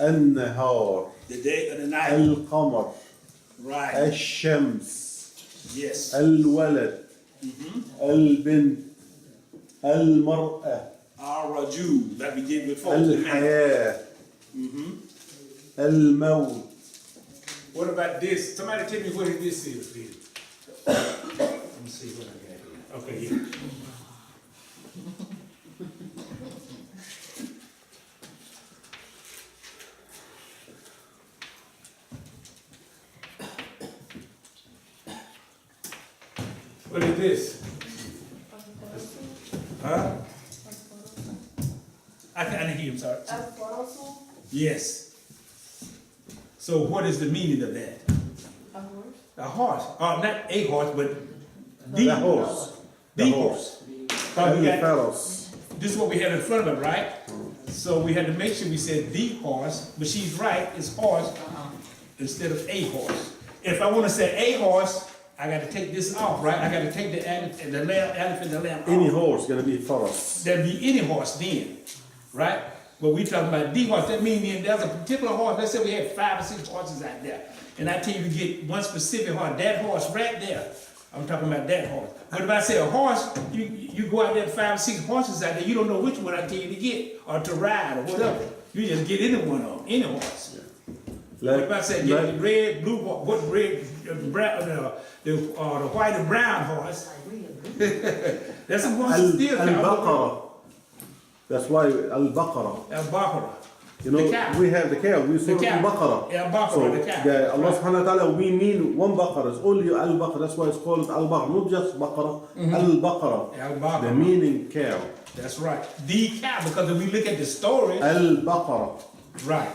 Speaker 2: النهار.
Speaker 1: The day or the night.
Speaker 2: القمر.
Speaker 1: Right.
Speaker 2: الشمس.
Speaker 1: Yes.
Speaker 2: الولد. البنت. المرأة.
Speaker 1: Ar-raju, that we did before. the man.
Speaker 2: الحياة. الموت.
Speaker 1: What about this? Somebody tell me what this is, please. Let me see what I got here. Okay, yeah. What is this? Huh? I didn't hear, I'm sorry. Yes. So what is the meaning of that? A horse. Not a horse, but the horse. The horse. Because we got-
Speaker 2: الفرس.
Speaker 1: this is what we had in front of it, right? So we had to make sure we said the horse, but she's right, it's horse instead of a horse. If I want to say a horse, I got to take this off, right? I got to take the alif and the lamb off.
Speaker 2: Any horse gonna be فرس.
Speaker 1: There'd be any horse then, right? But we talking about the horse, that means there's a particular horse, let's say we have 5 or 6 horses out there. And I tell you to get one specific horse, that horse right there, I'm talking about that horse. But if I say a horse, you go out there to 5 or 6 horses out there, you don't know which one I tell you to get, or to ride, or whatever. You just get any one of them, any horse. But if I say get the red, blue, what red, brown, the white and brown horse, that's a horse still
Speaker 2: Al-Baqarah. That's why Al-Baqarah.
Speaker 1: Al-Baqarah.
Speaker 2: You know,
Speaker 1: The cow.
Speaker 2: we have the cow, we say
Speaker 1: The cow.
Speaker 2: Al-Baqarah.
Speaker 1: Yeah, Al-Baqarah,
Speaker 2: So,
Speaker 1: the cow.
Speaker 2: Allah
Speaker 1: Right.
Speaker 2: subhanahu wa ta'ala, we mean one Baqarah, it's only Al-Baqarah, that's why it's called Al-Baqarah, not just Baqarah, Al-Baqarah.
Speaker 1: Al-Baqarah.
Speaker 2: The meaning cow.
Speaker 1: That's right. The cow, because if we look at the story,
Speaker 2: Al-Baqarah.
Speaker 1: right.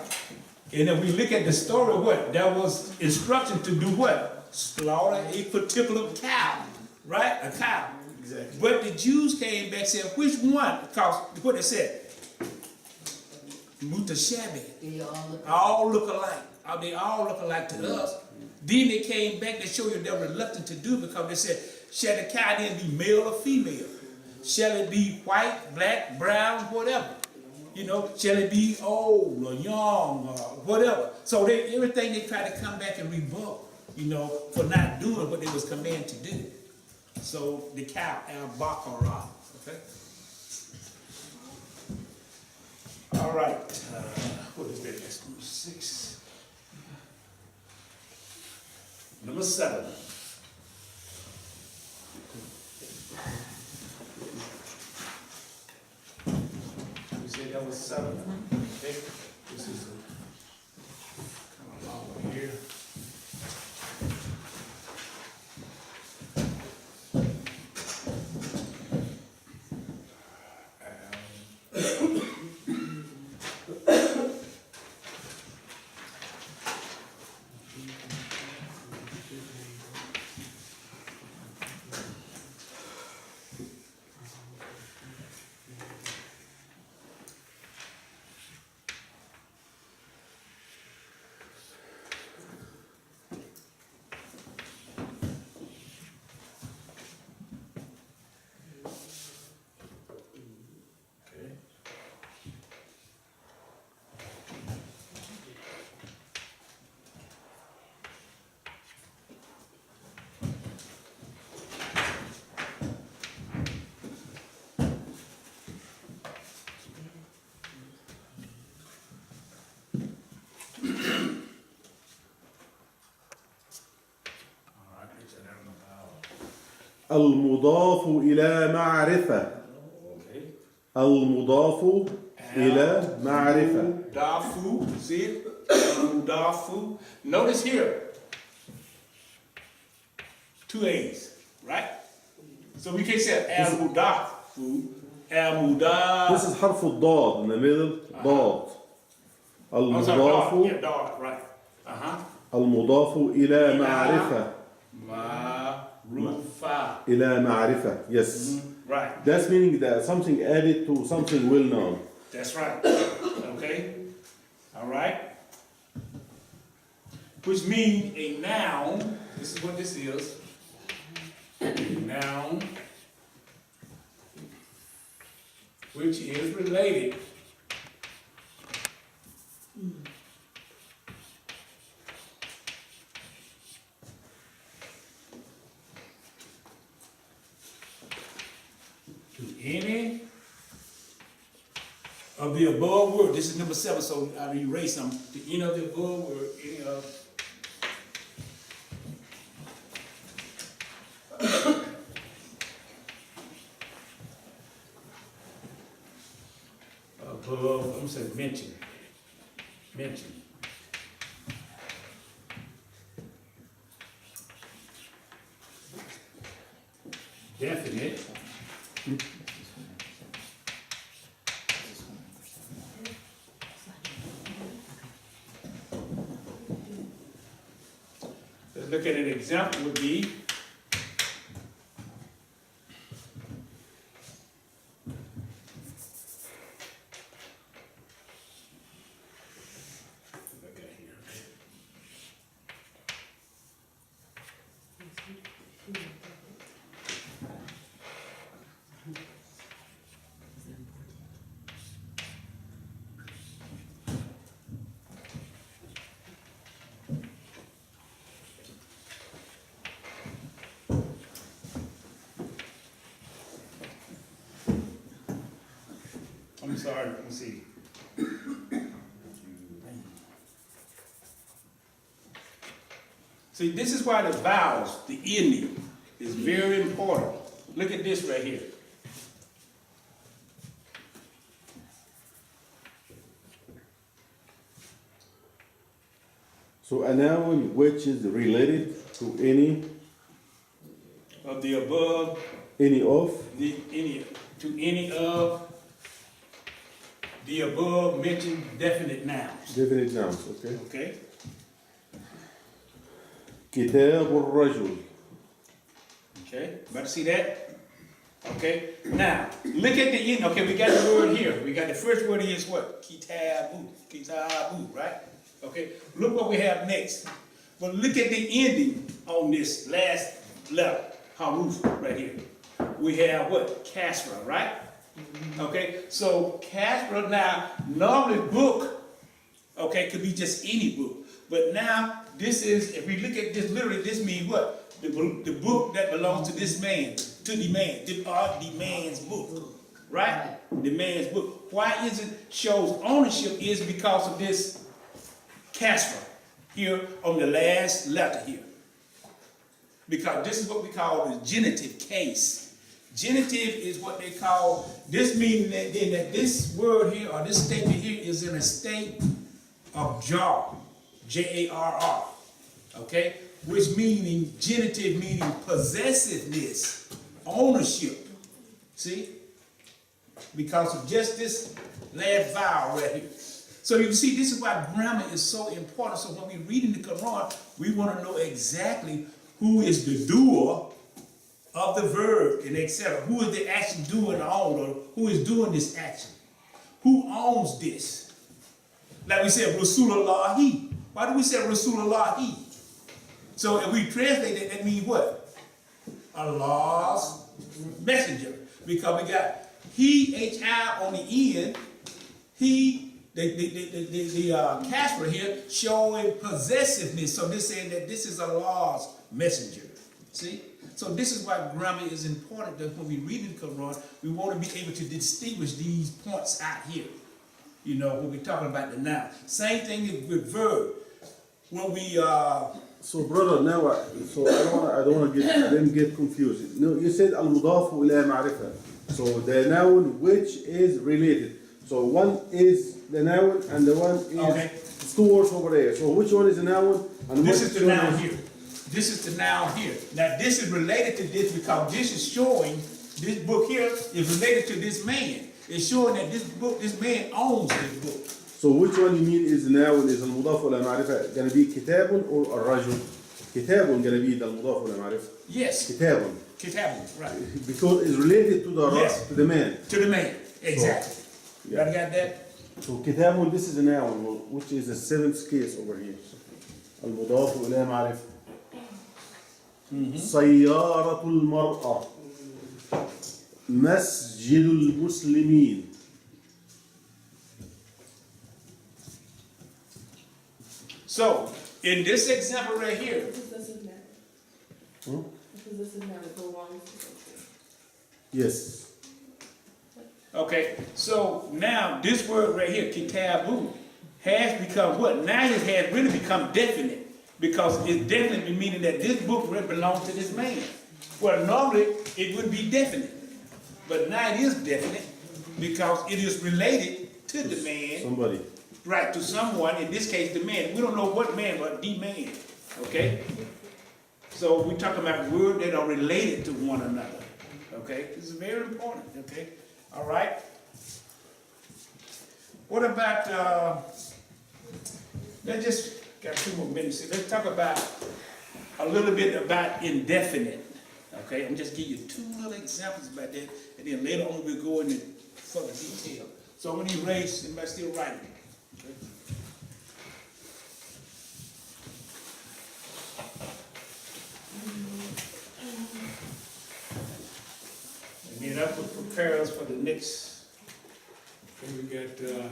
Speaker 1: And if we look at the story, what? There was instruction to do what? Slaughter a particular cow, right? A cow. Exactly. But the Jews came back and said, which one? Because what they said, Mutashabih.
Speaker 4: Do you all look?
Speaker 1: All look alike. I mean, all look alike to us. Then they came back to show you they're reluctant to do because they said, shall the cow then be male or female? Shall it be white, black, brown, whatever? You know, shall it be old or young or whatever? So everything they try to come back and revoke, you know, for not doing what they was commanded to do. So the cow, Al-Baqarah, okay? All right, what is that next? Number 6. Number 7. We said that was 7. Okay, this is kind of long one here.
Speaker 2: المضاف إلى معرفة. المضاف إلى معرفة.
Speaker 1: Dafu, see it? Dafu. Notice here, 2 A's, right? So we can't say al-mudafu, al-mudaf.
Speaker 2: This is حرف الضاد in the middle. ضاد.
Speaker 1: I'm sorry,
Speaker 2: المضاف
Speaker 1: dog. Yeah, dog, right.
Speaker 2: المضاف إلى معرفة.
Speaker 1: Ma'rufa.
Speaker 2: إلى معرفة. Yes.
Speaker 1: Right.
Speaker 2: That's meaning that something added to something well known.
Speaker 1: That's right. Okay? All right? Which means a noun, this is what this is. A noun which is related to any of the above word. This is number 7, so I'll erase them. To any of the above word, any of above, I'm gonna say mention. Mention. Definite. Let's look at an example would be look at here. sorry, let me see. See, this is why the vowels, the ending, is very important. Look at this right here.
Speaker 2: So a noun which is related to any
Speaker 1: Of the above, any of the above mentioned definite nouns.
Speaker 2: definite nouns, okay?
Speaker 1: Okay?
Speaker 2: كتاب الرجل.
Speaker 1: Okay, better see that? Okay, now, look at the end, okay, we got the word here, we got the first word is what? Kitabu, kitabu, right? Okay, look what we have next. But look at the ending on this last letter, haruf, right here. We have what? Kasra, right? Okay, so Kasra now, normally book, okay, could be just any book. But now, this is, if we look at this literally, this means what? The book that belongs to this man, to the man, the man's book, right? The man's book. Why is it shows ownership is because of this kasra here on the last letter here. Because this is what we call the genitive case. Genitive is what they call, this meaning that, then that this word here or this statement here is in a state of jar, J-A-R-R, okay? Which meaning, genitive meaning possessiveness, ownership, see? Because of just this last vowel right here. So you see, this is why grammar is so important. So when we read in the Quran, we want to know exactly who is the doer of the verb and etc. Who is the action doing on, or who is doing this action? Who owns this? Like we said, Rasulullahi. Why do we say Rasulullahi? So if we translate it, that means what? Allah's messenger. Because we got he, H-I on the end, he, the Casper here showing possessiveness. So this saying that this is Allah's messenger. See? So this is why grammar is important, that when we read the Quran, we want to be able to distinguish these points out here. You know, when we're talking about the noun. Same thing with verb. When we
Speaker 2: So brother, now I don't want to get them get confused. No, you said al-mudaf ila ma'rifa. So the noun which is related. So one is the noun and the one is
Speaker 1: Okay.
Speaker 2: two words over there. So which one is the noun and
Speaker 1: this
Speaker 2: which
Speaker 1: is the
Speaker 2: one
Speaker 1: noun here. This is the noun here. Now this is related to this because this is showing, this book here is related to this man. It's showing that this book, this man owns this book.
Speaker 2: So which one you mean is the noun is al-mudaf ila ma'rifa? Gonna be kitabun or ar-rajul? Kitabun gonna be the al-mudaf ila ma'rifa.
Speaker 1: Yes.
Speaker 2: Kitabun.
Speaker 1: Kitabun, right.
Speaker 2: Because it's related to the
Speaker 1: Yes.
Speaker 2: to the man.
Speaker 1: To the man. Exactly. You got that?
Speaker 2: So kitabun, this is a noun which is the seventh case over here. المضاف إلى معرفة. سيارة المرأة. مسجد المسلمين.
Speaker 1: So, in this example right here,
Speaker 3: Because this is married.
Speaker 2: Hmm?
Speaker 3: Because this is married belongs to something.
Speaker 2: Yes.
Speaker 1: okay, so now this word right here, kitabu, has become what? Now it has really become definite because it's definitely meaning that this book really belongs to this man. Well, normally it would be definite, but now it is definite because it is related to the man.
Speaker 2: Somebody.
Speaker 1: Right, to someone, in this case, the man. We don't know what man, but the man, okay? So we're talking about words that are related to one another, okay? This is very important, okay? All right? What about, let's just, got 2 more minutes. Let's talk about, a little bit about indefinite, okay? I'm just give you 2 little examples about that, and then later on we'll go into further detail. So I'm gonna erase, anybody still writing? Okay. And then that will prepare us for the next. Okay, we got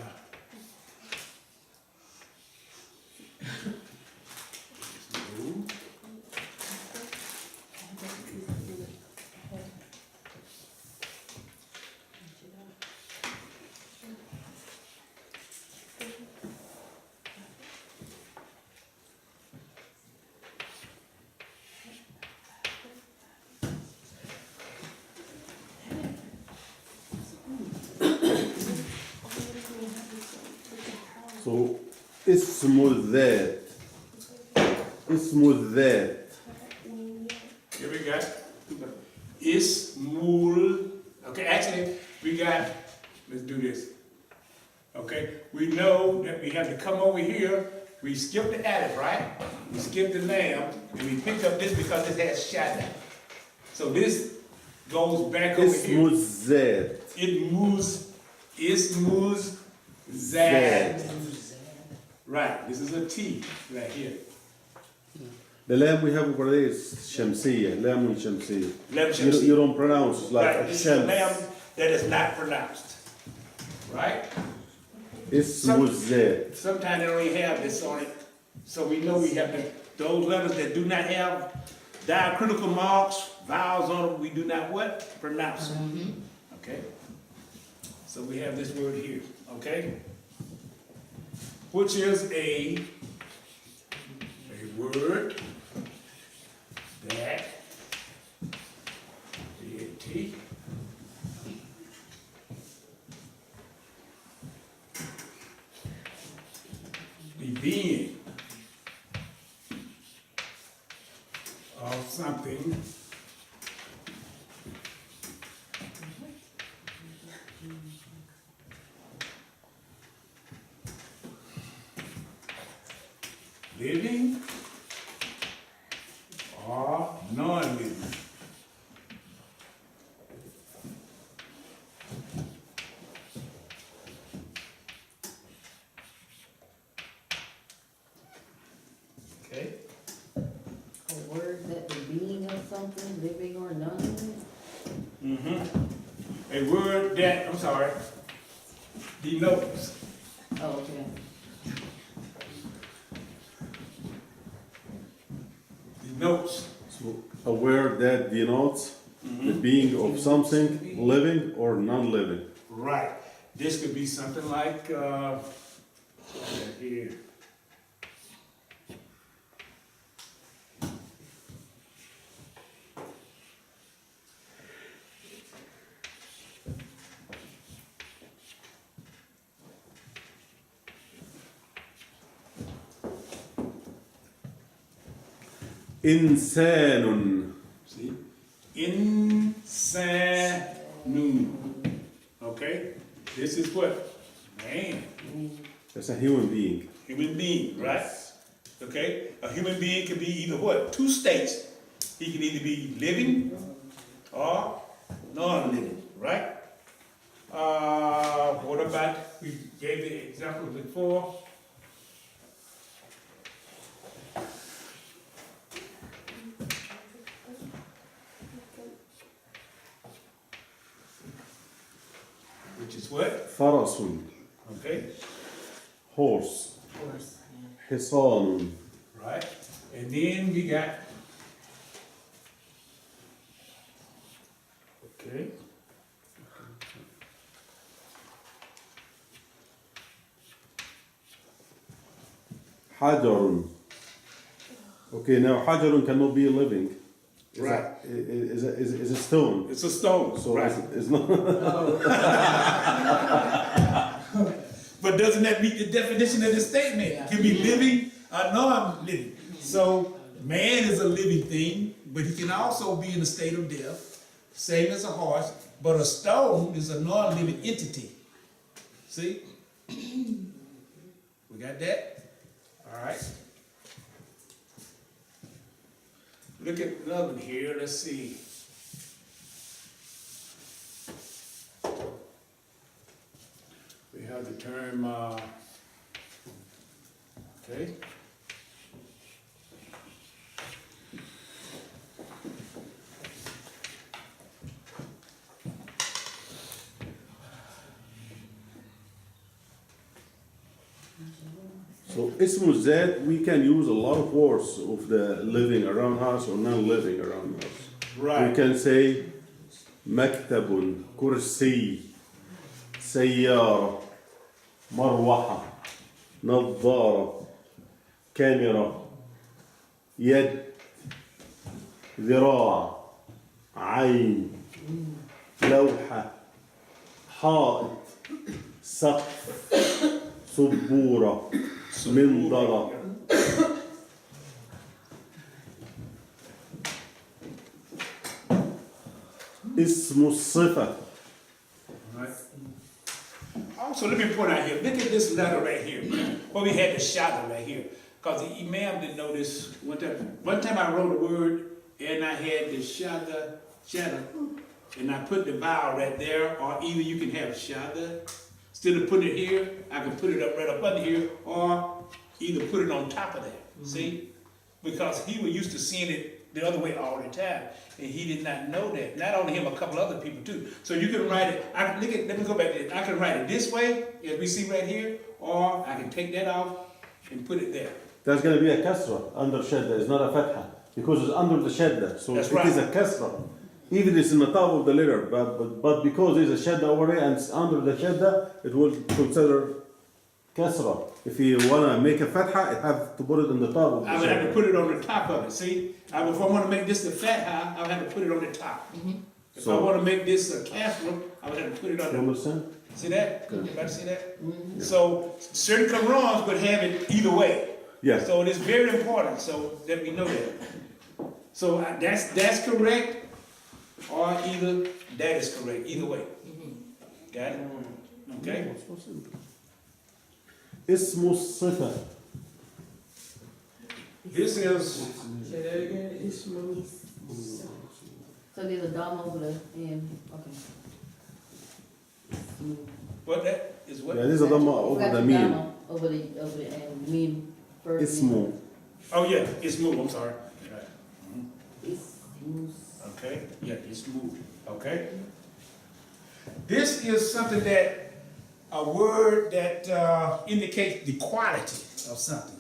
Speaker 2: So اسم الذات. اسم الذات.
Speaker 1: Here we got ismul. Okay, actually, we got, let's do this. Okay, we know that we have to come over here. We skip the alif, right? We skip the lam, and we pick up this because this has shada. So this goes back over
Speaker 2: اسم
Speaker 1: here.
Speaker 2: الذات.
Speaker 1: Ismuz zad. Right, this is a T right here.
Speaker 2: The lamb we have over there is شمسية. لام شمسية.
Speaker 1: Lam
Speaker 2: You
Speaker 1: shamsi.
Speaker 2: don't pronounce it like
Speaker 1: Right, this is a
Speaker 2: الشمس.
Speaker 1: lamb that is not pronounced. Right?
Speaker 2: اسم الذات.
Speaker 1: Sometimes they don't even have this on it, so we know we have those letters that do not have diacritical marks, vowels on them, we do not what? Pronounce them. Okay? So we have this word here, okay? Which is a word that, D-A-T, the being of something living or non-living. Okay?
Speaker 4: A word that the being of something, living or non-living?
Speaker 1: A word that, I'm sorry, denotes.
Speaker 4: Oh, okay.
Speaker 1: Denotes.
Speaker 2: So a word that denotes the being of something living or non-living.
Speaker 1: Right. This could be something like, here.
Speaker 2: إنسان.
Speaker 1: See? Insanun. Okay? This is what? Man.
Speaker 2: That's a human being.
Speaker 1: Human being, right? Okay? A human being can be either what? Two states. He can either be living or non-living, right? What about, we gave the example before. Which is what?
Speaker 2: فرس.
Speaker 1: Okay?
Speaker 2: Horse.
Speaker 4: Horse.
Speaker 2: حصان.
Speaker 1: Right? And then we got. Okay.
Speaker 2: حجر. Okay, now حجر cannot be living.
Speaker 1: Right.
Speaker 2: Is a stone.
Speaker 1: It's a stone,
Speaker 2: So
Speaker 1: right?
Speaker 2: it's not.
Speaker 1: But doesn't that meet the definition of the statement? It can be living or non-living. So man is a living thing, but he can also be in a state of death, same as a horse. But a stone is a non-living entity. See? We got that? All right. Look at another one here. Let's see. We have the term, okay.
Speaker 2: So اسم الذات, we can use a lot of words of the living around us or non-living around us. We
Speaker 1: Right.
Speaker 2: can say مكتب, كرسي, سيارة, مروحة, نظارة, كاميرا, يد, ذراع, عين, لوحة, حائط, سقف, سبورة منظرة. اسم الصفة.
Speaker 1: Right. Also, let me point out here, look at this letter right here, where we had the shadow right here. Because the imam didn't know this one time. One time I wrote a word, and I had the shadow, and I put the vowel right there, or either you can have shadow, instead of putting it here, I can put it up right up under here, or either put it on top of that, see? Because he was used to seeing it the other way all the time, and he did not know that. Not only him, a couple other people too. So you can write it, let me go back to this. I can write it this way, as we see right here, or I can take that off and put it there.
Speaker 2: There's going to be a kasra under shadda. It's not a fatha because it's under the shadda. So
Speaker 1: That's
Speaker 2: it is a kasra. Even it's in the top of the letter, but because there's a shadda over here and it's under the shadda, it will consider kasra. If you want to make a fatha, you have to put it on the top of the
Speaker 1: I would have to
Speaker 2: shadda.
Speaker 1: put it on the top of it, see? If I want to make this a fatha, I would have to put it on the top. If I want to make this a kasra, I would have to put it on
Speaker 2: You
Speaker 1: the
Speaker 2: understand?
Speaker 1: See that? Everybody see that? So certain Qurans would have it either way.
Speaker 2: Yeah.
Speaker 1: So it is very important so that we know that. So that's correct, or either that is correct, either way. Got it? Okay?
Speaker 2: اسم الصفة.
Speaker 1: This is,
Speaker 3: Say that again. It's smooth.
Speaker 4: So there's a dom over the end, okay.
Speaker 1: what that is what?
Speaker 2: Yeah, this is a dhamma over
Speaker 4: Got
Speaker 2: the
Speaker 4: the
Speaker 2: meme.
Speaker 4: dom over the meme first.
Speaker 2: اسمه.
Speaker 1: Oh yeah, it's move, I'm sorry. Right.
Speaker 4: It's
Speaker 1: Okay, yeah, it's move, okay? This is something that, a word that indicates the quality of something.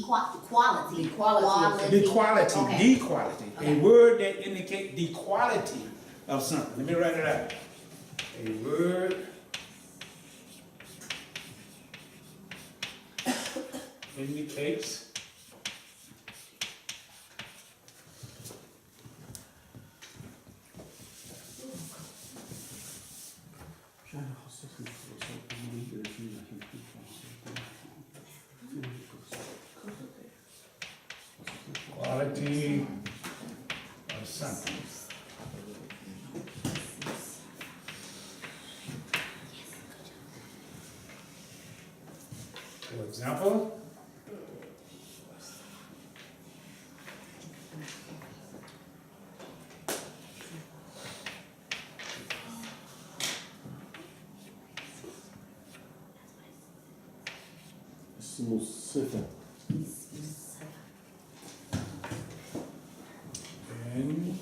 Speaker 5: Quality.
Speaker 4: The quality.
Speaker 1: The quality,
Speaker 5: Okay.
Speaker 1: the quality. A
Speaker 5: Okay.
Speaker 1: word that indicates the quality of something. Let me write it out. A word indicates quality of something. For example,
Speaker 2: اسم الصفة.
Speaker 1: and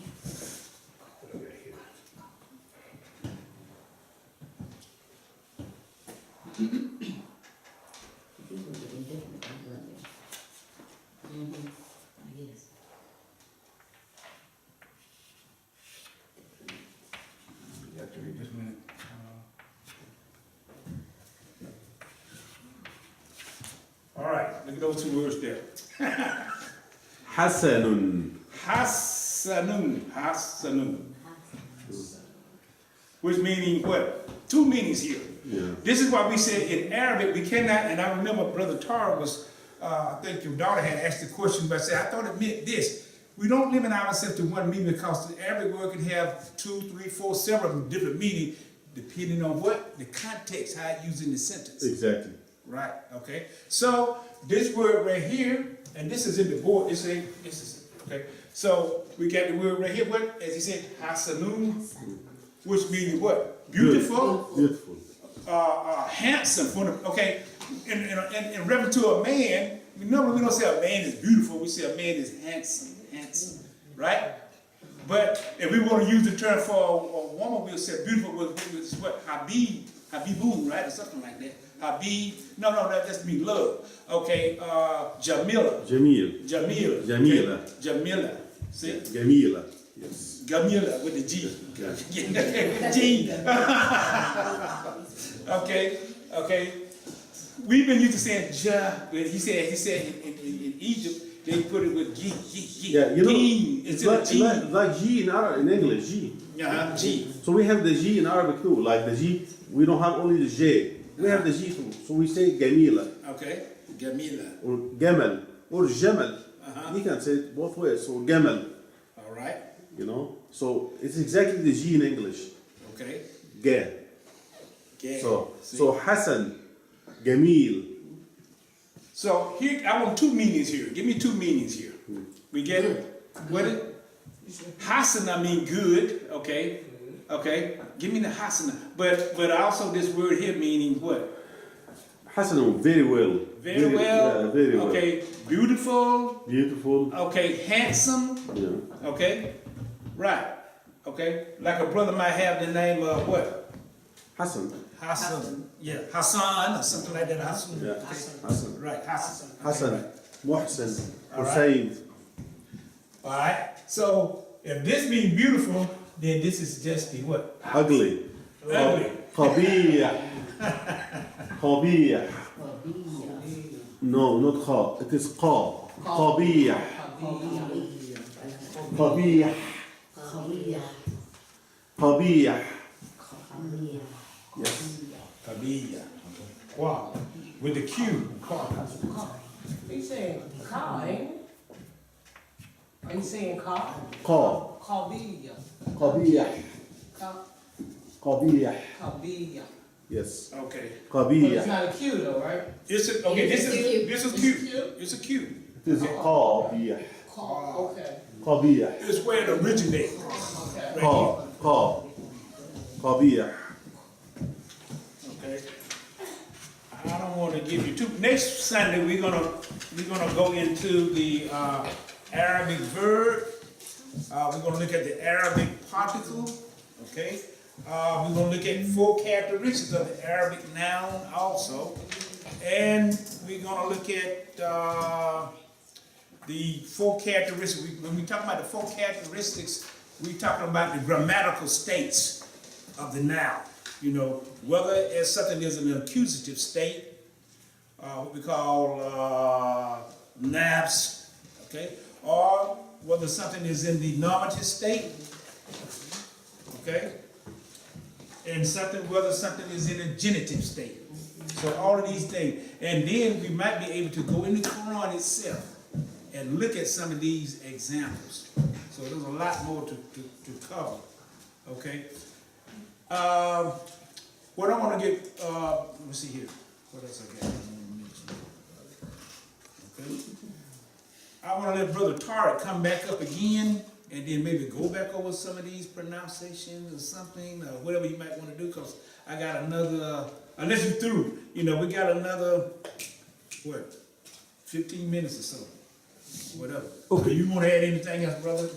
Speaker 4: Yes.
Speaker 1: you have to read this minute. All right, look at those two words there.
Speaker 2: حسن.
Speaker 1: Hasanun, hasanun. Which meaning what? Two meanings here.
Speaker 2: Yeah.
Speaker 1: This is why we said in Arabic we cannot, and I remember Brother Tara was, I think your daughter had asked the question, but I said, I thought it meant this. We don't limit ourselves to one meaning because the Arabic word can have 2, 3, 4, several different meanings depending on what? The context, how it's used in the sentence.
Speaker 2: Exactly.
Speaker 1: Right, okay. So this word right here, and this is in the board, this is, okay. So we got the word right here, what, as he said, hasanun, which means what? Beautiful,
Speaker 2: Beautiful.
Speaker 1: handsome, okay. In reference to a man, normally we don't say a man is beautiful, we say a man is handsome, right? But if we want to use the term for a woman, we'll say beautiful was what? Habibun, right? Or something like that. Habib, no, that just means love. Okay, Jamila.
Speaker 2: جميل.
Speaker 1: Jamila.
Speaker 2: Jamila.
Speaker 1: Okay? Jamila. See?
Speaker 2: جميلة. Yes.
Speaker 1: Gamila with the G.
Speaker 2: Yeah.
Speaker 1: G. Okay. We've been used to saying Ja, but he said in Egypt, they put it with G.
Speaker 2: Yeah, you know,
Speaker 1: Gene.
Speaker 2: it's
Speaker 1: Instead of G.
Speaker 2: like G in English, G.
Speaker 1: G.
Speaker 2: So we have the G in Arabic too, like the G, we don't have only the J. We have the G too. So we say Gamila
Speaker 1: Okay, Gamila.
Speaker 2: or Gamal or Jamal.
Speaker 1: Uh-huh.
Speaker 2: You can say it both ways. So Gamal,
Speaker 1: All right,
Speaker 2: you know. So it's exactly the G in English.
Speaker 1: okay.
Speaker 2: Ga.
Speaker 1: Gad. See?
Speaker 2: So Hassan, Gamil.
Speaker 1: So here, I want two meanings here. Give me two meanings here. We get it? What it? Hasana mean good, okay? Okay. Give me the hasana. But also this word here meaning what?
Speaker 2: Hassan, very well.
Speaker 1: Very well.
Speaker 2: Yeah, very well.
Speaker 1: Okay. Beautiful.
Speaker 2: Beautiful.
Speaker 1: Okay. Handsome.
Speaker 2: Yeah.
Speaker 1: Okay. Right. Okay. Like a brother might have the name of what?
Speaker 2: Hassan.
Speaker 1: Hassan. Yeah. Hassan or something like that. Hassan.
Speaker 2: Yeah. Hassan.
Speaker 1: Right. Hassan. Okay,
Speaker 2: Hassan.
Speaker 1: right.
Speaker 2: Muhsin.
Speaker 1: All right.
Speaker 2: Hussein.
Speaker 1: All right. So if this means beautiful, then this is just the what?
Speaker 2: Ugly.
Speaker 1: Ugly.
Speaker 2: Qabih. Qabih.
Speaker 4: Qabiyya.
Speaker 2: No, not Kha. It is Qa. Qabih. Qabih.
Speaker 4: Qabiyya.
Speaker 2: Qabih.
Speaker 4: Qabiyya.
Speaker 2: Yes.
Speaker 1: Kabiyya. Wow. With the Q.
Speaker 6: He's saying car, ain't he? Are you saying car?
Speaker 2: Qa.
Speaker 6: Qabiyya.
Speaker 2: Qabih.
Speaker 6: Ka-
Speaker 2: Qabih.
Speaker 6: Qabiyya.
Speaker 2: Yes.
Speaker 1: Okay.
Speaker 6: But it's
Speaker 2: Qabih.
Speaker 6: not a Q though, right?
Speaker 1: This is okay. This is Q.
Speaker 6: It's
Speaker 1: Q.
Speaker 6: Q?
Speaker 1: It's a Q.
Speaker 2: It is Qabih.
Speaker 6: Car, okay,
Speaker 2: Qabih.
Speaker 1: It's where it originates.
Speaker 6: okay.
Speaker 2: Qa. Qa. Qabih.
Speaker 1: Okay. I don't want to give you too. Next Sunday we're gonna go into the Arabic verb. We're gonna look at the Arabic particle. Okay. We're gonna look at 4 characteristics of the Arabic noun also, and we're gonna look at the 4 characteristics. When we talk about the 4 characteristics, we're talking about the grammatical states of the noun. You know, whether it's something is an accusative state, what we call naps, okay, or whether something is in the nominative state, okay, and whether something is in a genitive state. So all of these things, and then we might be able to go in the Quran itself and look at some of these examples. So there's a lot more to cover, okay. What I want to get, let me see here. What else I got? Okay. I want to let Brother Tariq come back up again and then maybe go back over some of these pronunciations or something, or whatever you might want to do, because I got another, unless you're through, you know, we got another, 15 minutes or so, whatever. Okay, you want to add anything else, brother?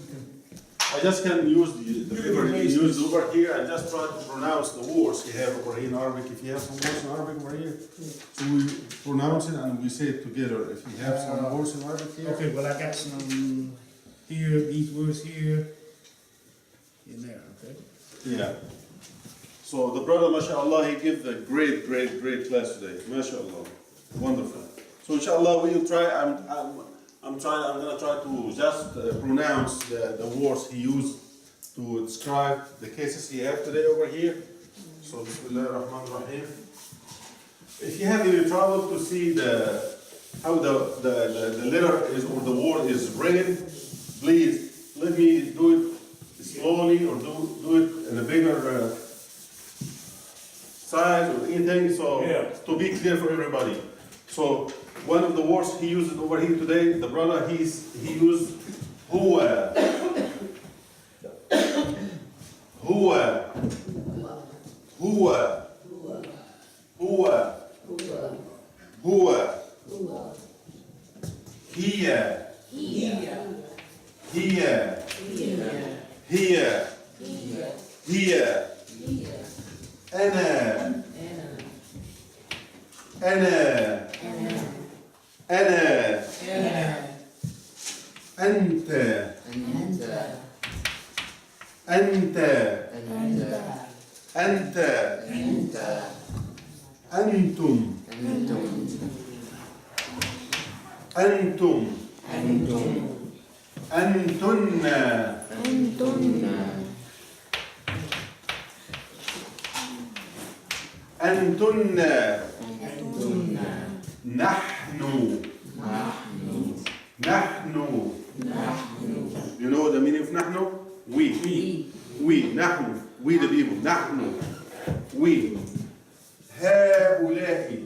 Speaker 2: I just can use the figure he used over here and just try to pronounce the words he have over here in Arabic. If you have some words in Arabic over here, so we pronounce it and we say it together. If you have some words in Arabic here.
Speaker 1: Okay, well, I got some here, these words here, in there, okay?
Speaker 2: Yeah. So the brother, mashallah, he gave a great class today. Mashallah. Wonderful. So inshallah we will try, I'm gonna try to just pronounce the words he used to describe the cases he have today over here. So Bismillah ar-Rahman ar-Rahim. If you have any trouble to see how the letter is or the word is written, please let me do it slowly or do it in a bigger size or anything, so to be clear for everybody. So one of the words he used over here today, the brother, he used huwa. Huwa. Huwa. Huwa. Huwa. Hiya.
Speaker 6: Hiya.
Speaker 2: Hiya.
Speaker 6: Hiya.
Speaker 2: Hiya. Hiya. Ana. Ana. أنا أنت أنت أنت أنتم أنتم أنتن أنتن. نحن. نحن. You know the meaning of نحن? We. We. نحن. We the people. نحن. We. هؤلاء.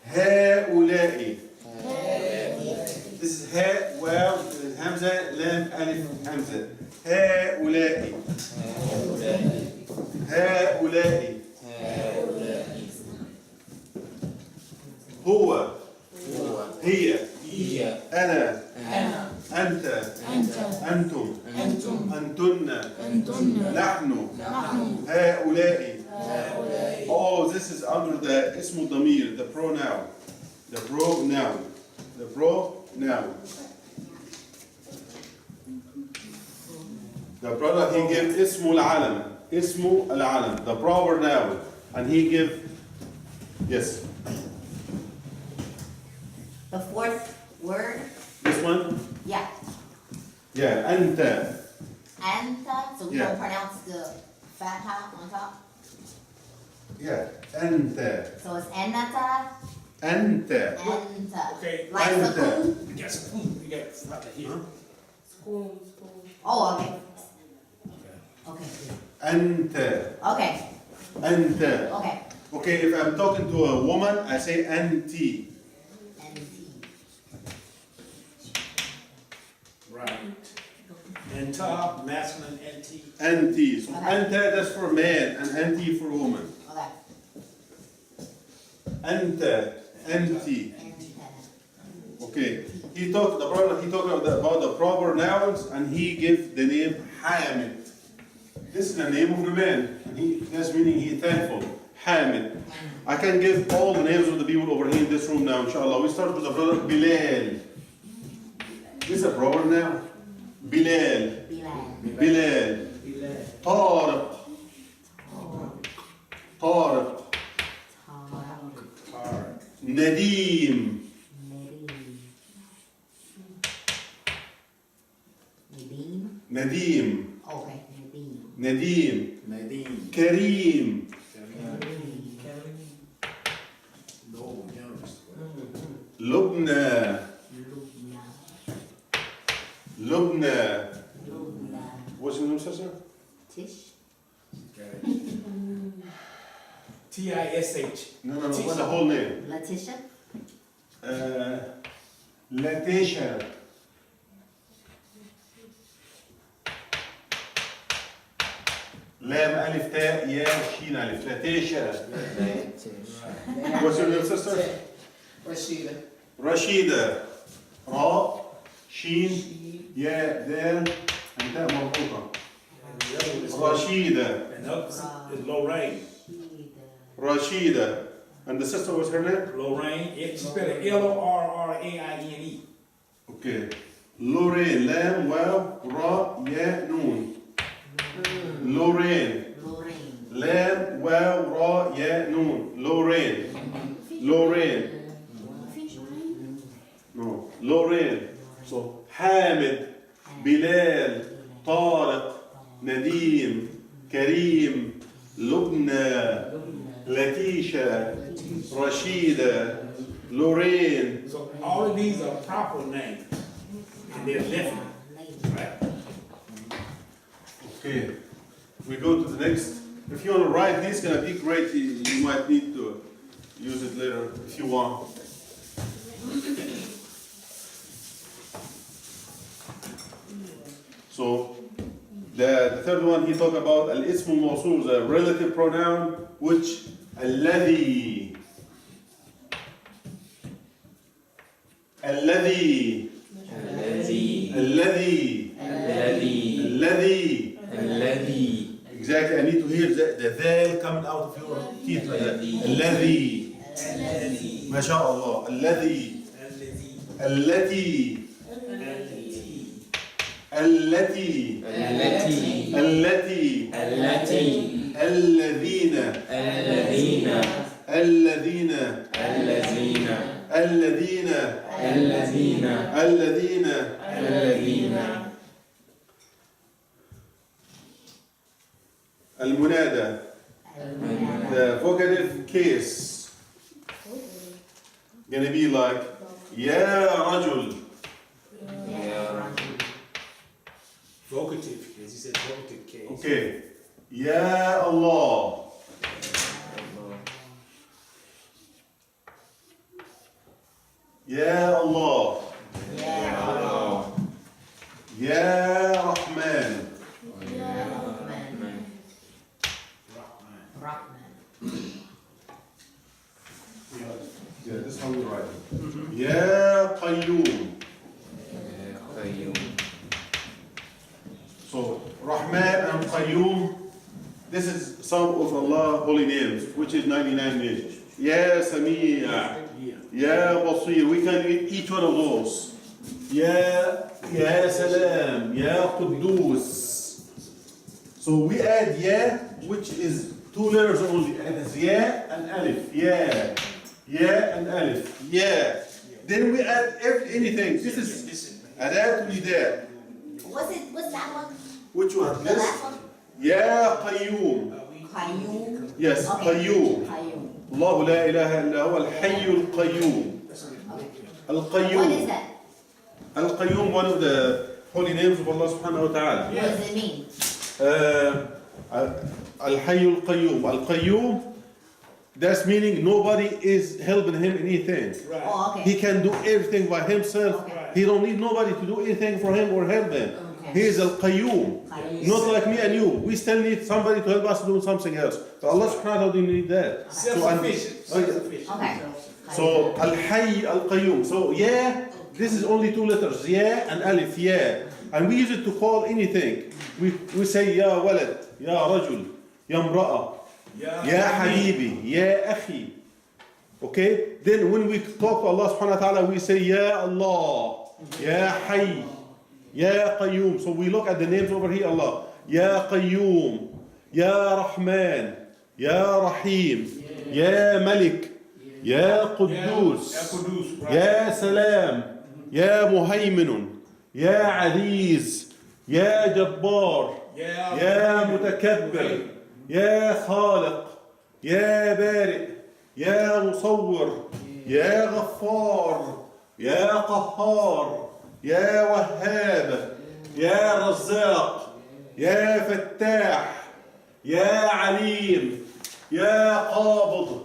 Speaker 2: هؤلاء. This is ها واو همزة لام ألف همزة. هؤلاء. هؤلاء. هو. هي. أنا. أنت. أنتم. أنتن. نحن. هؤلاء. Oh, this is under the اسم الضمير, the pronoun. The pronoun. The pronoun. The brother, he gave اسم العلم. اسم العلم. The proper noun. And he give, yes.
Speaker 5: The fourth word,
Speaker 2: This one?
Speaker 5: yeah,
Speaker 2: Yeah, أنت.
Speaker 5: anta, so we
Speaker 2: Yeah.
Speaker 5: don't pronounce the fatha on top.
Speaker 2: Yeah, أنت.
Speaker 5: So it's anata,
Speaker 2: أنت.
Speaker 5: anta.
Speaker 1: Okay.
Speaker 5: Like
Speaker 2: Anta.
Speaker 5: sukoon.
Speaker 1: We got some, we got something here.
Speaker 3: School.
Speaker 5: Oh, okay. Okay,
Speaker 2: أنت.
Speaker 5: okay,
Speaker 2: أنت.
Speaker 5: okay.
Speaker 2: Okay, if I'm talking to a woman, I say أنتِ.
Speaker 1: Right. And ta, masculine, NT.
Speaker 2: أنتِ. So
Speaker 5: Okay.
Speaker 2: أنت, that's for man, and أنتِ for woman.
Speaker 5: Okay.
Speaker 2: أنت. أنتِ.
Speaker 5: Anta.
Speaker 2: Okay. He talked about the proper nouns, and he gave the name Hamid. This is the name of the man, and that's meaning he is thankful. Hamid. I can give all the names of the people over here in this room now, inshallah. We start with the brother Bilal. This is a proper noun. Bilal.
Speaker 5: Bilal.
Speaker 2: Bilal. طارق. طارق. نديم. نديم.
Speaker 5: Okay, Nadim.
Speaker 2: نديم. كريم. لبنى. لبنى. What's your name, sister?
Speaker 5: Tish.
Speaker 1: T-I-S-H.
Speaker 2: No, what's the whole name?
Speaker 5: Letitia.
Speaker 2: Letitia. لام ألف تاء يا شين ألف. Letitia. What's your name, sister?
Speaker 6: Rashida.
Speaker 2: رشيدة. راء شين يا دال تاء مربوطة. رشيدة.
Speaker 1: And up is Lorraine.
Speaker 2: Rashida. And the sister, what's her name?
Speaker 1: Lorraine, she spelled it L-O-R-R-A-I-N-E.
Speaker 2: Okay. Lorraine. لام واو راء يا نون. Lorraine.
Speaker 5: Lorraine.
Speaker 2: لام واو راء يا نون. Lorraine. Lorraine. No. Lorraine. So حامد. بلال. طارق. نديم. كريم. لبنى. لتيشا. رشيدة. Lorraine.
Speaker 1: So all of these are proper names. And they're definite, right?
Speaker 2: Okay. We go to the next. If you want to write this, it's gonna be great. You might need to use it later if you want. So the third one he talked about al-ism al-mawsul, the relative pronoun, which الذي. الذي. الذي. الذي. الذي. Exactly. I need to hear the ذال coming out of your teeth like that. الذي. ما شاء الله. الذي. التي. التي. التي. الذين. الذين. المنادى. The vocative case gonna be like يا رجل.
Speaker 1: Vocative, as you said, vocative case.
Speaker 2: Okay. يا الله. يا الله. يا رحمن. Yeah, this one we write. يا قيوم. So Rahman and Qayyum, this is some of Allah's holy names, which is 99 names. Ya Sami', Ya Basir. We can read each one of those. Ya Salam, Ya Quddus. So we add Ya, which is 2 letters only. It is Ya and Alif. Ya and Alif. Ya. Then we add anything. This is Adat Nida.
Speaker 5: What's that one?
Speaker 2: Which one?
Speaker 5: The
Speaker 2: This?
Speaker 5: last one?
Speaker 2: يا قيوم.
Speaker 5: Qayyum.
Speaker 2: Yes,
Speaker 5: Okay.
Speaker 2: قيوم.
Speaker 5: Qayyum.
Speaker 2: الله لا إله إلا هو الحي القيوم.
Speaker 5: Okay. What is
Speaker 2: القيوم.
Speaker 5: that?
Speaker 2: القيوم, one of the holy names of Allah subhanahu wa ta'ala.
Speaker 5: What does it mean?
Speaker 2: الحي القيوم. القيوم, that's meaning nobody is helping him anything.
Speaker 1: Right.
Speaker 5: Oh,
Speaker 2: He
Speaker 5: okay.
Speaker 2: can do everything by himself.
Speaker 5: Okay.
Speaker 2: He don't need nobody to do anything for him or help him.
Speaker 5: Okay.
Speaker 2: He is al-Qayyum.
Speaker 5: Qayyum.
Speaker 2: Not like me and you. We still need somebody to help us do something else. But Allah subhanahu wa ta'ala didn't need that.
Speaker 1: Self-sufficient.
Speaker 2: So,
Speaker 1: Self-sufficient.
Speaker 5: Okay.
Speaker 2: so Al-Hayy Al-Qayyum. So yeah, this is only 2 letters. Yeah and Alif. Yeah. And we use it to call anything. We say Ya Walad, Ya Rajul, Ya Mra'a, Ya Habibi, Ya Akhi. Okay? Then when we talk to Allah subhanahu wa ta'ala, we say Ya Allah, Ya Hayy, Ya Qayyum. So we look at the names over here, Allah. Ya Qayyum, Ya Rahman, Ya Rahim, Ya Malik, Ya Quddus, Ya Salam, Ya Muhayminun, Ya Aziz, Ya Jabbar, Ya Mutakabbir, Ya Khaliq, Ya Bari', Ya Musawwir, Ya Ghaffar, Ya Qahhar, Ya Wahhab, Ya Razzaq, Ya Fattah, Ya Alim, Ya Qabid,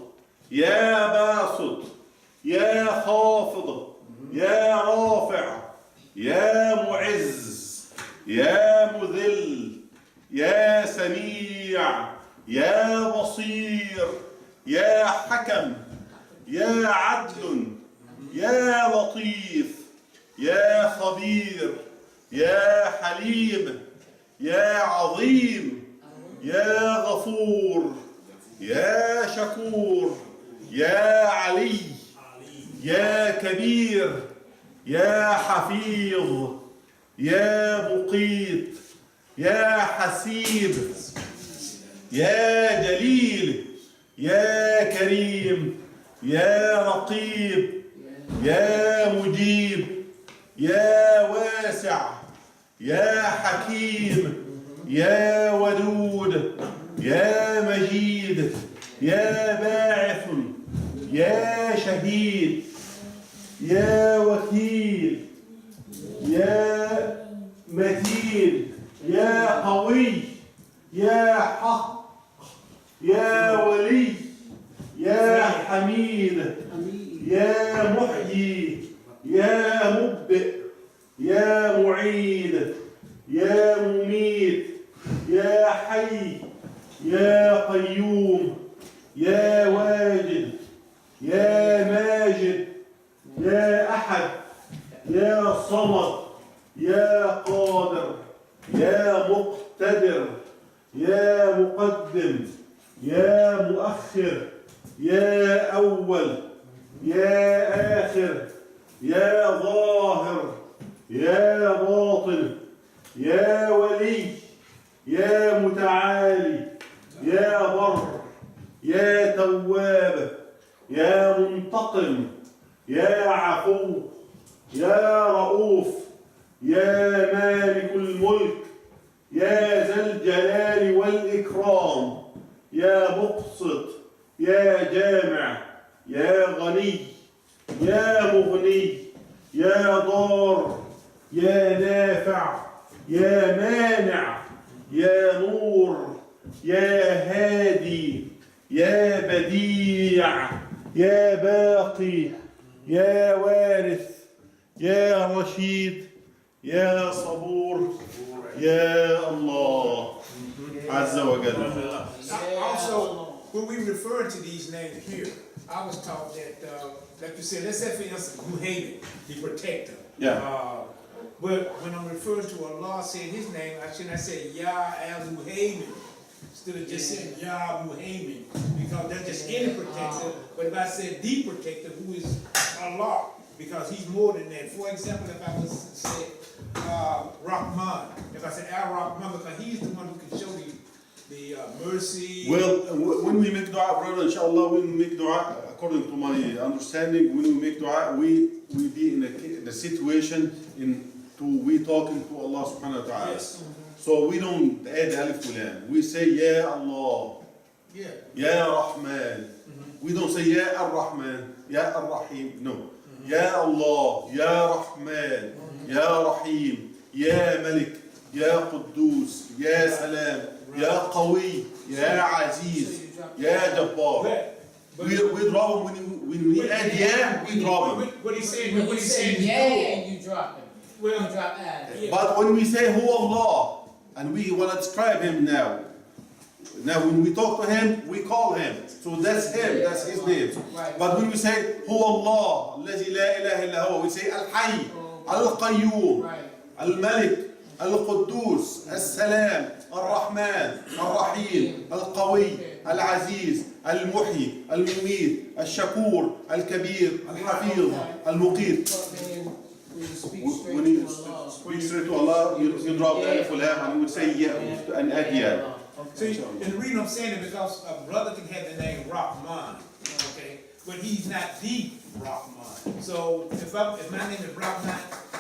Speaker 2: Ya Basit, Ya Khafid, Ya Rafi', Ya Mu'izz, Ya Mudhill, Ya Sami', Ya Basir, Ya Hakam, Ya Adl, Ya Latif, Ya Khabir, Ya Halim, Ya Azim, Ya Ghafur, Ya Shakur, Ya Ali, Ya Kabir, Ya Hafiz, Ya Muqit, Ya Hasib, Ya Jalil, Ya Karim, Ya Raqib, Ya Mujib, Ya Wasi', Ya Hakim, Ya Wadud, Ya Majid, Ya Ba'ith, Ya Shahid, Ya Wakil, Ya Matin, Ya Qawi, Ya Haq, Ya Wali, Ya Hamid, Ya Muhyi, Ya Mubdi', Ya Mu'id, Ya Mumit, Ya Hayy, Ya Qayyum, Ya Wajid, Ya Majid, Ya Ahad, Ya Samad, Ya Qadir, Ya Muqtadir, Ya Muqaddim, Ya Muakhir, Ya Awwal, Ya Akhir, Ya Zahir, Ya Batin, Ya Wali, Ya Muta'ali, Ya Barr, Ya Tawwab, Ya Muntaqim, Ya Afu, Ya Ra'uf, Ya Malik al-Mulk, Ya Zal Jalali wal Ikram. يا مانع يا نور يا هادي يا بديع يا باقي يا وارث يا رشيد يا صبور يا الله عز وجل.
Speaker 1: Also, when we refer to these names here, I was taught that, like you said, let's say for instance, Muhammad, the protector.
Speaker 2: Yeah.
Speaker 1: But when I'm referring to Allah saying his name, I shouldn't say Ya al Muhammad instead of just saying Ya Muhammad, because that's just any protector. But if I said the protector, who is Allah, because he's more than that. For example, if I was to say Rahman, if I said Al Rahman, because he's the one who can show you the mercy.
Speaker 2: Well, when we make dua, brother, inshallah, when we make dua, according to my understanding, when we make dua, we be in a situation we talking to Allah subhanahu wa ta'ala.
Speaker 1: Yes.
Speaker 2: So we don't add alif to lam. We say Ya Allah,
Speaker 1: Yeah.
Speaker 2: Ya Rahman. We don't say Ya Ar-Rahman, Ya Ar-Rahim. No. Ya Allah, Ya Rahman, Ya Rahim, Ya Malik, Ya Quddus, Ya Salam, Ya Qawi, Ya Aziz, Ya Jabbar. We drop him when we add Ya, we drop him.
Speaker 1: What he said,
Speaker 6: When
Speaker 1: what
Speaker 6: you
Speaker 1: he
Speaker 6: say
Speaker 1: said,
Speaker 6: yeah, you drop it.
Speaker 1: Well,
Speaker 6: You drop that.
Speaker 1: yeah.
Speaker 2: But when we say Hu Allah, and we want to describe him now when we talk to him, we call him. So that's him, that's his name.
Speaker 6: Right.
Speaker 2: But when we say Hu Allah, الذي لا إله إلا هو, we say Al-Hayy, Al-Qayyum,
Speaker 6: Right.
Speaker 2: Al-Malik, Al-Quddus, Al-Salam, Al-Rahman, Al-Rahim, Al-Qawi, Al-Aziz, Al-Muhyi, Al-Mumit, Al-Shakur, Al-Kabir, Al-Hafiz, Al-Muqit.
Speaker 6: But then when you speak
Speaker 2: When
Speaker 6: straight
Speaker 2: you
Speaker 6: to Allah.
Speaker 2: speak straight to Allah, you drop the alif wal lam and you would say yeah and add yeah.
Speaker 1: See, and the reason I'm saying it because a brother can have the name Rahman, okay, but he's not the Rahman. So if my name is Rahman,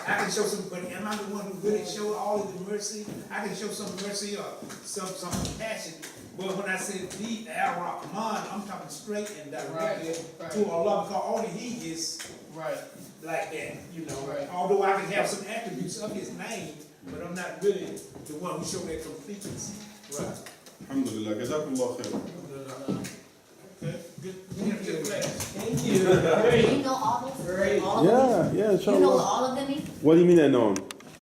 Speaker 1: I can show some, but am I the one who really showed all of the mercy? I can show some mercy or some compassion. But when I say the Al Rahman, I'm talking straight and directly
Speaker 6: Right.
Speaker 1: to Allah because only He is
Speaker 6: Right.
Speaker 1: like that, you know.
Speaker 6: Right.
Speaker 1: Although I can have some attributes of His name, but I'm not really the one who showed that completeness. Right.
Speaker 2: Alhamdulillah, jazakumullah khair.
Speaker 1: Okay, good class.
Speaker 6: Thank you.
Speaker 5: You know all those?
Speaker 6: Great.
Speaker 5: All of them?
Speaker 2: Yeah,
Speaker 5: You know all of them?
Speaker 2: What do you mean I know?